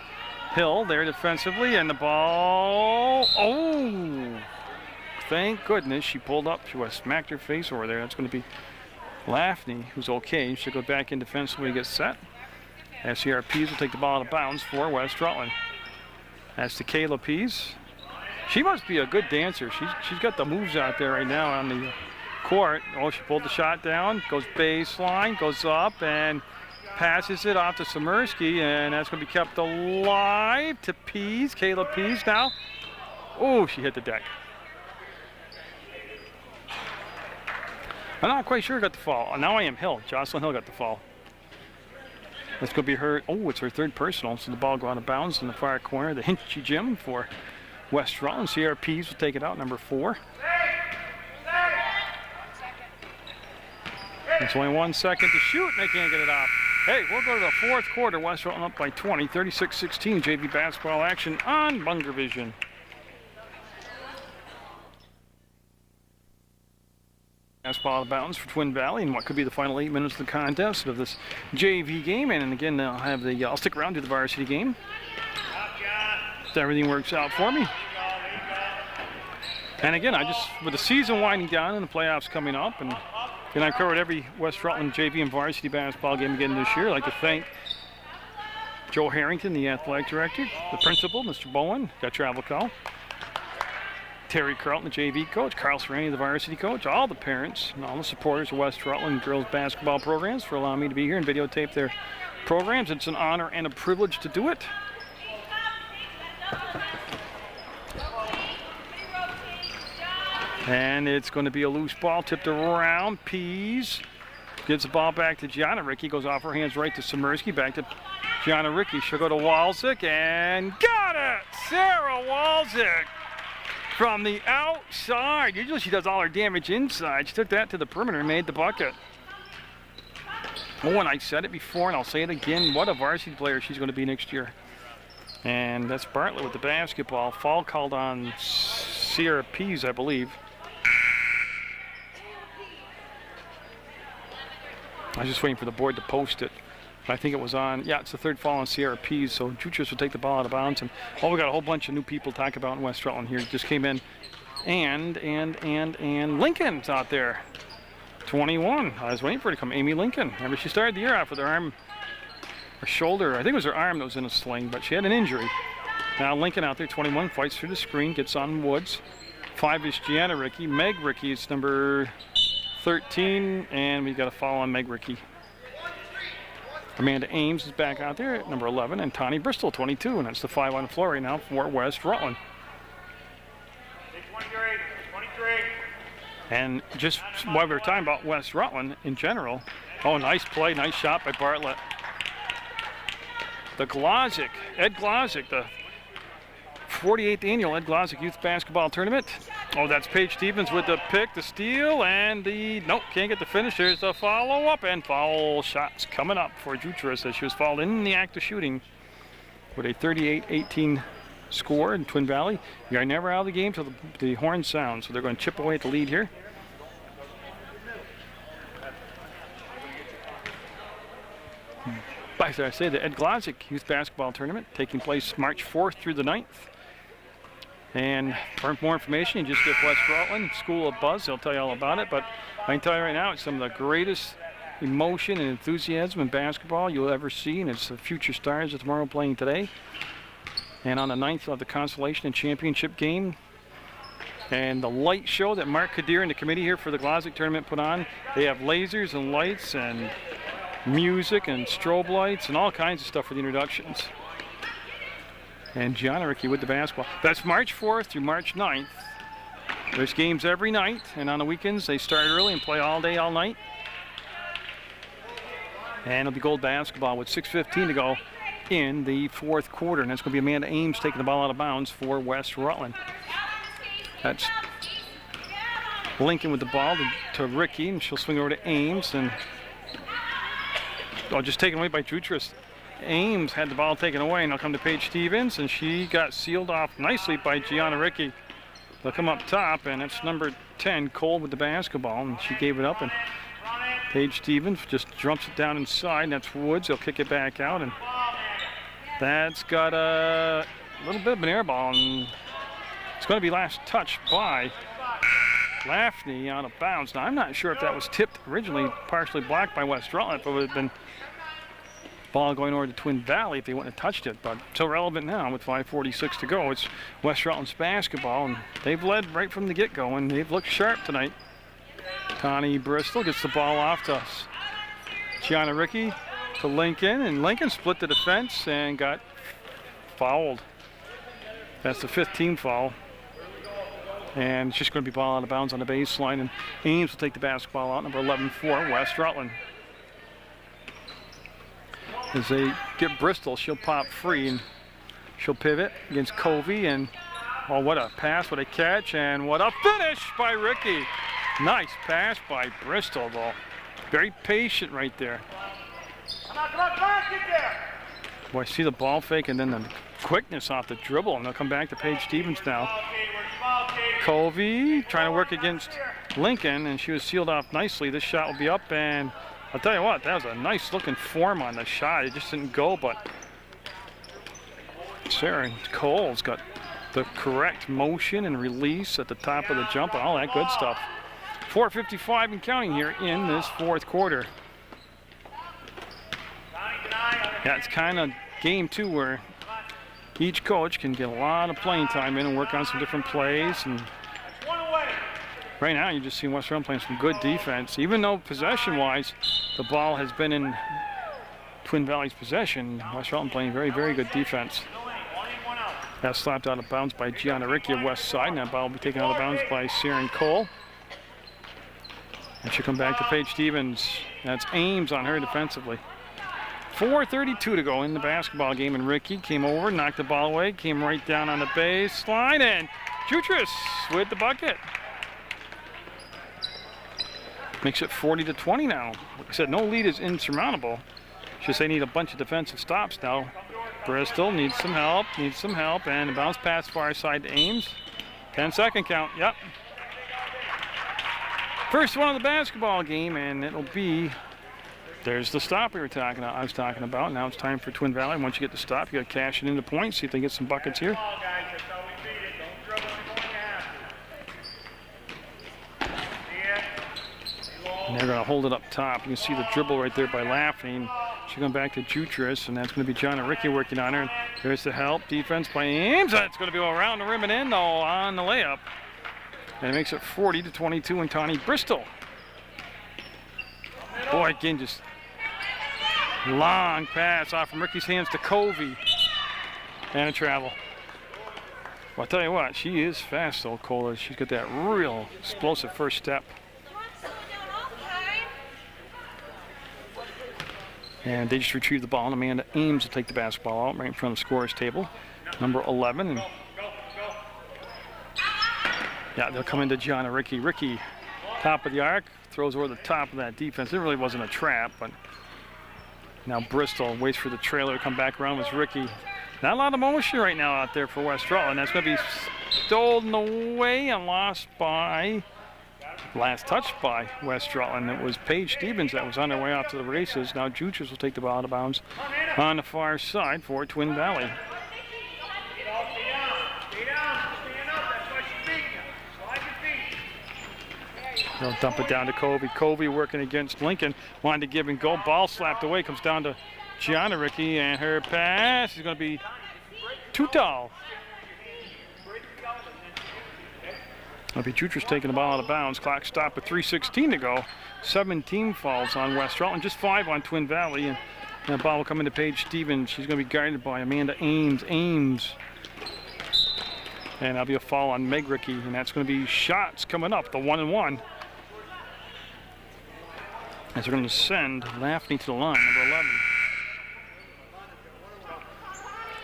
Hill there defensively, and the ball. Oh! Thank goodness she pulled up. She was smacked her face over there. That's going to be Lafney, who's okay. She'll go back in defensively, get set. As CRPs will take the ball out of bounds for West Rutland. As to Kayla Pease. She must be a good dancer. She's got the moves out there right now on the court. Oh, she pulled the shot down, goes baseline, goes up, and passes it off to Samirsky, and that's going to be kept alive to Pease. Kayla Pease now. Oh, she hit the deck. I'm not quite sure who got the fall. Now I am Hill. Jocelyn Hill got the fall. That's going to be her. Oh, it's her third personal. So the ball go out of bounds in the far corner. The Hinchy Gym for West Rutland. CRPs will take it out, number 4. It's only 1 second to shoot, and they can't get it off. Hey, we'll go to the fourth quarter. West Rutland up by 20, 36-16. JV basketball action on Munger Vision. Basketball out of bounds for Twin Valley in what could be the final 8 minutes of the contest of this JV game. And again, I'll have the I'll stick around to the varsity game if everything works out for me. And again, with the season winding down and the playoffs coming up, and I've covered every West Rutland JV and varsity basketball game again this year. I'd like to thank Joe Harrington, the athletic director, the principal, Mr. Bowen, got travel call. Terry Carlton, the JV coach, Carl Serrani, the varsity coach, all the parents and all the supporters of West Rutland girls basketball programs for allowing me to be here and videotape their programs. It's an honor and a privilege to do it. And it's going to be a loose ball tipped around. Pease gives the ball back to Gianna Ricky, goes off her hands right to Samirsky, back to Gianna Ricky. She'll go to Walczyk and got it! Sarah Walczyk! From the outside. Usually she does all her damage inside. She took that to the perimeter and made the bucket. Oh, and I said it before, and I'll say it again. What a varsity player she's going to be next year. And that's Bartlett with the basketball. Foul called on CRPs, I believe. I was just waiting for the board to post it. I think it was on, yeah, it's the third foul on CRPs, so Jutras will take the ball out of bounds. And we got a whole bunch of new people to talk about in West Rutland here. Just came in. And Lincoln's out there. 21. I was waiting for her to come. Amy Lincoln. Remember, she started the year off with her arm, her shoulder. I think it was her arm that was in a sling, but she had an injury. Now Lincoln out there, 21, fights through the screen, gets on Woods. 5 is Gianna Ricky. Meg Ricky is number 13, and we got a foul on Meg Ricky. Amanda Ames is back out there at number 11, and Tawny Bristol, 22, and that's the 5 on the floor right now for West Rutland. 23. And just while we were talking about West Rutland in general, oh, nice play, nice shot by Bartlett. The Glozik, Ed Glozik, the 48th annual Ed Glozik Youth Basketball Tournament. Oh, that's Paige Stevens with the pick, the steal, and the, nope, can't get the finish. There's the follow-up, and foul shots coming up for Jutras as she was fouled in the act of shooting with a 38-18 score in Twin Valley. You are never out of the game till the horn sounds, so they're going to chip away at the lead here. Like I say, the Ed Glozik Youth Basketball Tournament taking place March 4th through the 9th. And for more information, you just get West Rutland School of Buzz. They'll tell you all about it. But I can tell you right now, it's some of the greatest emotion and enthusiasm in basketball you'll ever see. And it's the future stars of tomorrow playing today. And on the 9th, you'll have the consolation and championship game. And the light show that Mark Kadir and the committee here for the Glozik tournament put on. They have lasers and lights and music and strobe lights and all kinds of stuff for the introductions. And Gianna Ricky with the basketball. That's March 4th through March 9th. There's games every night, and on the weekends they start early and play all day, all night. And it'll be gold basketball with 6:15 to go in the fourth quarter. And that's going to be Amanda Ames taking the ball out of bounds for West Rutland. That's Lincoln with the ball to Ricky, and she'll swing over to Ames. And just taken away by Jutras. Ames had the ball taken away, and they'll come to Paige Stevens, and she got sealed off nicely by Gianna Ricky. They'll come up top, and it's number 10, Cole, with the basketball, and she gave it up. And Paige Stevens just jumps it down inside, and that's Woods. He'll kick it back out, and that's got a little bit of an air ball, and it's going to be last touch by Lafney out of bounds. Now, I'm not sure if that was tipped originally, partially blocked by West Rutland, but it would have been ball going over to Twin Valley if they wouldn't have touched it. But it's irrelevant now with 5:46 to go. It's West Rutland's basketball, and they've led right from the get-go, and they've looked sharp tonight. Connie Bristol gets the ball off to Gianna Ricky to Lincoln, and Lincoln split the defense and got fouled. That's the 5th team foul. And it's just going to be ball out of bounds on the baseline, and Ames will take the basketball out, number 11 for West Rutland. As they get Bristol, she'll pop free, and she'll pivot against Covey, and oh, what a pass, what a catch, and what a finish by Ricky. Nice pass by Bristol, though. Very patient right there. Come on, get there. Boy, see the ball fake and then the quickness off the dribble, and they'll come back to Paige Stevens now. Covey trying to work against Lincoln, and she was sealed off nicely. This shot will be up, and I'll tell you what, that was a nice looking form on the shot. It just didn't go, but Sarah Cole's got the correct motion and release at the top of the jump and all that good stuff. 4:55 and counting here in this 4th quarter. Yeah, it's kind of game 2 where each coach can get a lot of playing time in and work on some different plays. And right now, you just see West Rutland playing some good defense. Even though possession-wise, the ball has been in Twin Valley's possession, West Rutland playing very, very good defense. That's slapped out of bounds by Gianna Ricky of West Side, and that ball will be taken out of bounds by Saren Cole. And she'll come back to Paige Stevens. That's Ames on her defensively. 4:32 to go in the basketball game, and Ricky came over, knocked the ball away, came right down on the baseline, and Jutras with the bucket. Makes it 40-20 now. Like I said, no lead is insurmountable. Just they need a bunch of defensive stops now. Bristol needs some help, and a bounce pass far side to Ames. 10-second count, yep. First one of the basketball game, and it'll be, there's the stop I was talking about. Now it's time for Twin Valley. Once you get the stop, you got to cash it into points, see if they get some buckets here. And they're going to hold it up top. You can see the dribble right there by Lafney. She's going back to Jutras, and that's going to be Gianna Ricky working on her. There's the help. Defense by Ames. That's going to be around the rim and in, though, on the layup. And it makes it 40-22 in Connie Bristol. Boy, again, just long pass off from Ricky's hands to Covey. And a travel. Well, I'll tell you what, she is fast, though, Cola. She's got that real explosive first step. And they just retrieve the ball, and Amanda Ames will take the basketball out right in front of the scorer's table. Number 11. And yeah, they'll come into Gianna Ricky. Ricky, top of the arc, throws over the top of that defense. It really wasn't a trap, but now Bristol waits for the trailer to come back around with Ricky. Not a lot of motion right now out there for West Rutland. That's going to be stolen away and lost by, last touch by West Rutland. It was Paige Stevens that was on her way out to the races. Now Jutras will take the ball out of bounds on the far side for Twin Valley. They'll dump it down to Covey. Covey working against Lincoln. Wanted to give and go. Ball slapped away. Comes down to Gianna Ricky, and her pass is going to be too tall. It'll be Jutras taking the ball out of bounds. Clock stop with 3:16 to go. 17 falls on West Rutland, just 5 on Twin Valley. And the ball will come into Paige Stevens. She's going to be guarded by Amanda Ames. And that'll be a foul on Meg Ricky, and that's going to be shots coming up, the 1-and-1. As they're going to send Lafney to the line, number 11.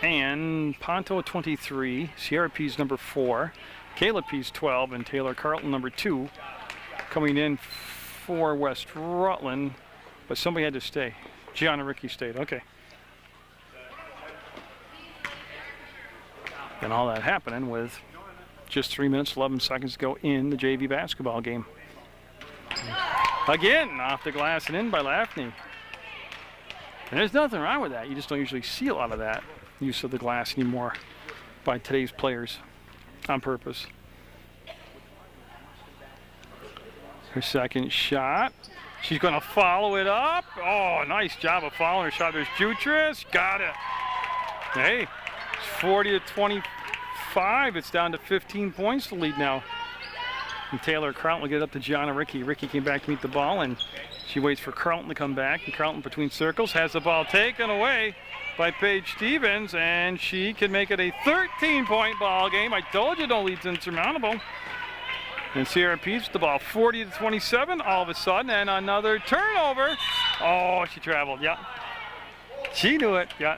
And Ponto 23, Sierra P's number 4, Kayla P's 12, and Taylor Carlton number 2 coming in for West Rutland, but somebody had to stay. Gianna Ricky stayed, okay. And all that happening with just 3 minutes, 11 seconds to go in the JV basketball game. Again, off the glass and in by Lafney. And there's nothing wrong with that. You just don't usually see a lot of that use of the glass anymore by today's players on purpose. Her second shot. She's going to follow it up. Oh, nice job of following her shot. There's Jutras. Got it. Hey, it's 40-25. It's down to 15 points to lead now. And Taylor Carlton will get it up to John and Ricky. Ricky came back to meet the ball, and she waits for Carlton to come back. And Carlton between circles has the ball taken away by Paige Stevens, and she can make it a 13-point ball game. I told you no lead's insurmountable. And CRP's with the ball 40-27 all of a sudden, and another turnover. Oh, she traveled, yeah. She knew it, yeah.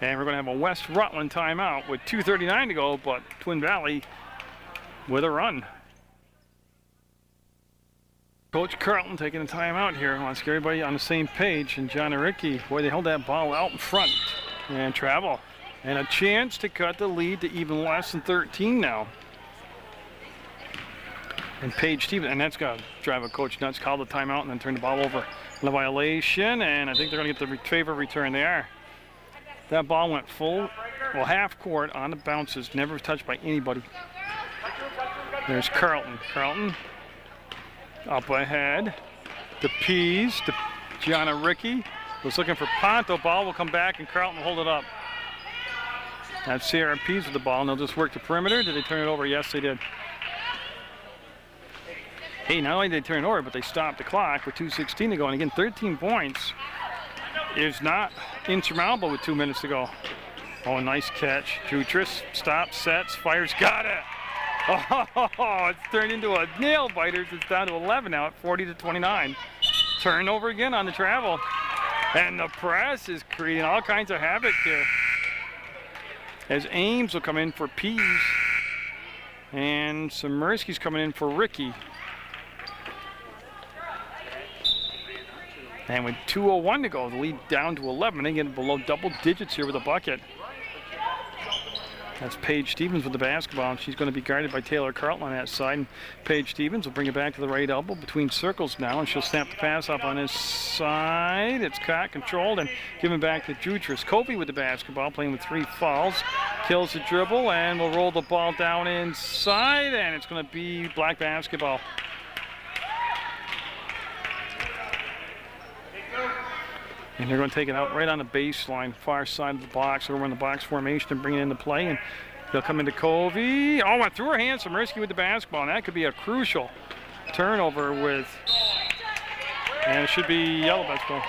And we're going to have a West Rutland timeout with 2:39 to go, but Twin Valley with a run. Coach Carlton taking a timeout here. Wants to get everybody on the same page. And John and Ricky, boy, they held that ball out in front. And travel. And a chance to cut the lead to even less than 13 now. And Paige Stevens, and that's got to drive a coach nuts. Call the timeout and then turn the ball over. The violation, and I think they're going to get the favor return there. That ball went full, well, half court on the bounces, never touched by anybody. There's Carlton. Carlton up ahead. The Peas, to Gianna Ricky. Was looking for Ponto. Ball will come back, and Carlton will hold it up. That's Sierra Peas with the ball, and they'll just work the perimeter. Did they turn it over? Yes, they did. Hey, not only did they turn it over, but they stopped the clock with 2:16 to go. And again, 13 points is not insurmountable with 2 minutes to go. Oh, nice catch. Jutras stops, sets, fires, got it. Oh, it's turned into a nail biter. It's down to 11 now at 40-29. Turnover again on the travel. And the press is creating all kinds of havoc here. As Ames will come in for Pease. And Samursky's coming in for Ricky. And with 2:01 to go, the lead down to 11. They get below double digits here with a bucket. That's Paige Stevens with the basketball, and she's going to be guarded by Taylor Carlton on that side. And Paige Stevens will bring it back to the right elbow between circles now, and she'll snap the pass up on his side. It's caught, controlled, and given back to Jutras. Kobe with the basketball, playing with 3 fouls. Kills the dribble, and will roll the ball down inside, and it's going to be black basketball. And they're going to take it out right on the baseline, far side of the box. They're going to run the box formation and bring it into play. And they'll come into Covey. Oh, went through her hands. Samursky with the basketball. And that could be a crucial turnover with, and it should be yellow basketball.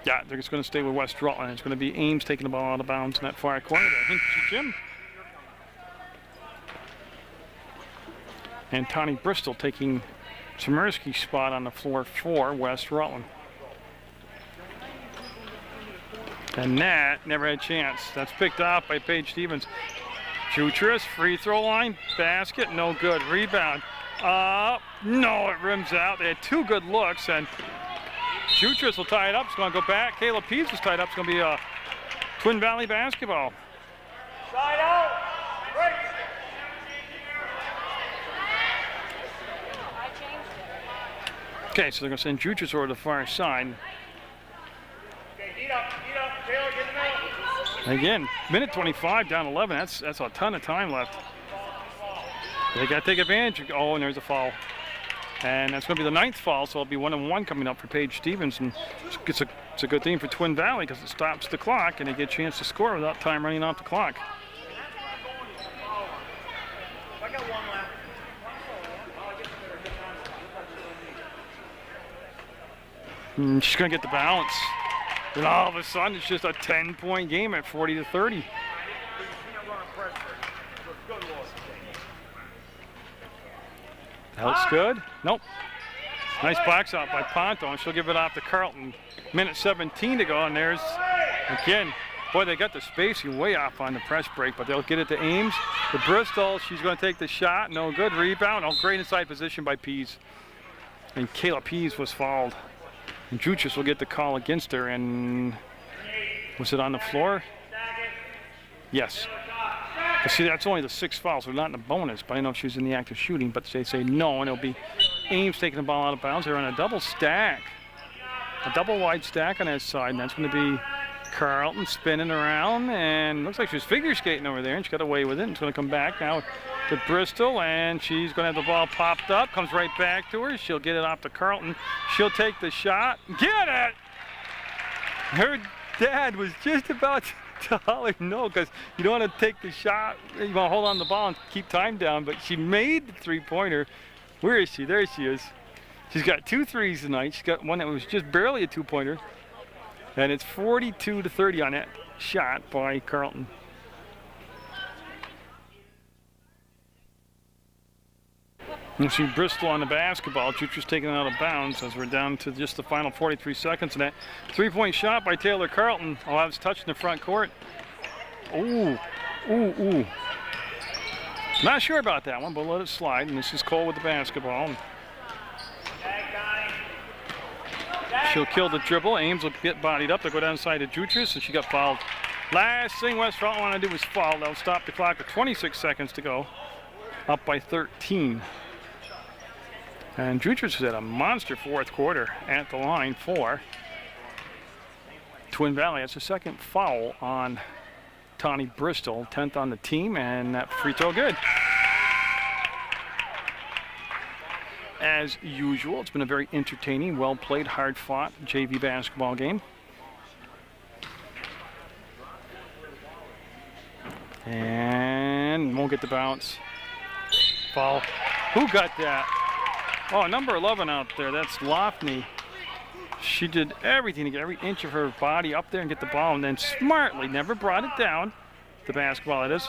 Yeah, they're just going to stay with West Rutland. It's going to be Ames taking the ball out of bounds in that far corner there. Jim. And Tawny Bristol taking Samursky's spot on the floor for West Rutland. And that never had a chance. That's picked off by Paige Stevens. Jutras, free throw line, basket, no good. Rebound. No, it rims out. They had 2 good looks, and Jutras will tie it up. It's going to go back. Kayla Pease was tied up. It's going to be a Twin Valley basketball. Side out. Break. Okay, so they're going to send Jutras over to the far side. Okay, heat up, Taylor, get in there. Again, minute 25, down 11. That's a ton of time left. They got to take advantage. Oh, and there's a foul. And that's going to be the 9th foul, so it'll be 1-on-1 coming up for Paige Stevens. And it's a good thing for Twin Valley because it stops the clock and they get a chance to score without time running off the clock. I got one left. She's going to get the bounce. And all of a sudden, it's just a 10-point game at 40-30. That looks good. Nope. Nice box out by Ponto, and she'll give it off to Carlton. Minute 17 to go, and there's, again, boy, they got the spacing way off on the press break, but they'll get it to Ames. To Bristol, she's going to take the shot. No good. Rebound. Oh, great inside position by Pease. And Kayla Pease was fouled. And Jutras will get the call against her, and was it on the floor? Yes. See, that's only the 6th foul, so not in the bonus, but I don't know if she was in the act of shooting, but they say no, and it'll be Ames taking the ball out of bounds. They're on a double stack. A double wide stack on that side, and that's going to be Carleton spinning around, and looks like she's figure skating over there, and she got away with it. And it's going to come back now to Bristol, and she's going to have the ball popped up, comes right back to her. She'll get it off to Carleton. She'll take the shot. Get it! Her dad was just about to holler no, because you don't want to take the shot. You want to hold on to the ball and keep time down, but she made the three-pointer. Where is she? There she is. She's got 2 threes tonight. She's got one that was just barely a 2-pointer. And it's 42-30 on that shot by Carleton. You see Bristol on the basketball. Chucha's taking it out of bounds as we're down to just the final 43 seconds. And that 3-point shot by Taylor Carleton. Oh, I was touching the front court. Ooh, ooh, ooh. Not sure about that one, but let it slide. And this is Cole with the basketball. She'll kill the dribble. Ames will get bodied up. They'll go down side to Jutras, and she got fouled. Last thing West Rutland want to do is foul. They'll stop the clock with 26 seconds to go. Up by 13. And Jutras has had a monster 4th quarter at the line for Twin Valley. That's the 2nd foul on Tawny Bristol, 10th on the team, and that free throw good. As usual, it's been a very entertaining, well-played, hard-fought JV basketball game. And won't get the bounce. Foul. Who got that? Oh, number 11 out there. That's Lofney. She did everything to get every inch of her body up there and get the ball, and then smartly never brought it down. The basketball, it is.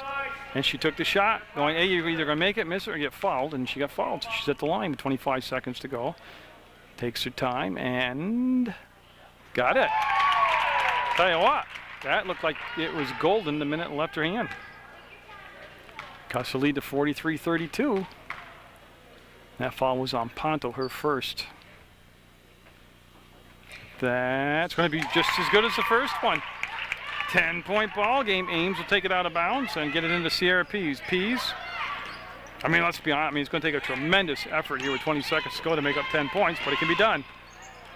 And she took the shot, going, hey, you're either going to make it, miss it, or get fouled. And she got fouled. So she's at the line with 25 seconds to go. Takes her time and got it. Tell you what, that looked like it was golden the minute it left her hand. Cuts the lead to 43-32. That foul was on Ponto, her first. That's going to be just as good as the first one. 10-point ball game. Ames will take it out of bounds and get it into Sierra Pease. Pease, I mean, let's be honest. I mean, it's going to take a tremendous effort here with 20 seconds to go to make up 10 points, but it can be done.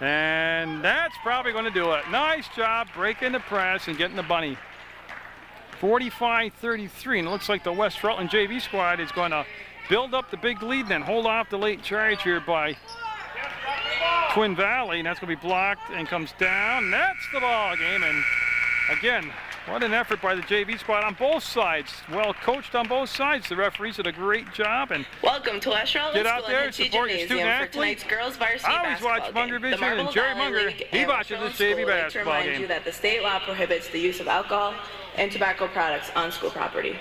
And that's probably going to do it. Nice job breaking the press and getting the bunny. 45-33, and it looks like the West Rutland JV squad is going to build up the big lead and then hold off the late charge here by Twin Valley, and that's going to be blocked and comes down. That's the ball game, and again, what an effort by the JV squad on both sides. Well coached on both sides. The referees did a great job. And welcome to West Rutland get out there, support your student athletes. Girls varsity I always watch Munger Vision, and Jerry Munger, he watches this JV basketball game. You that the state law prohibits the use of alcohol and tobacco products on school property.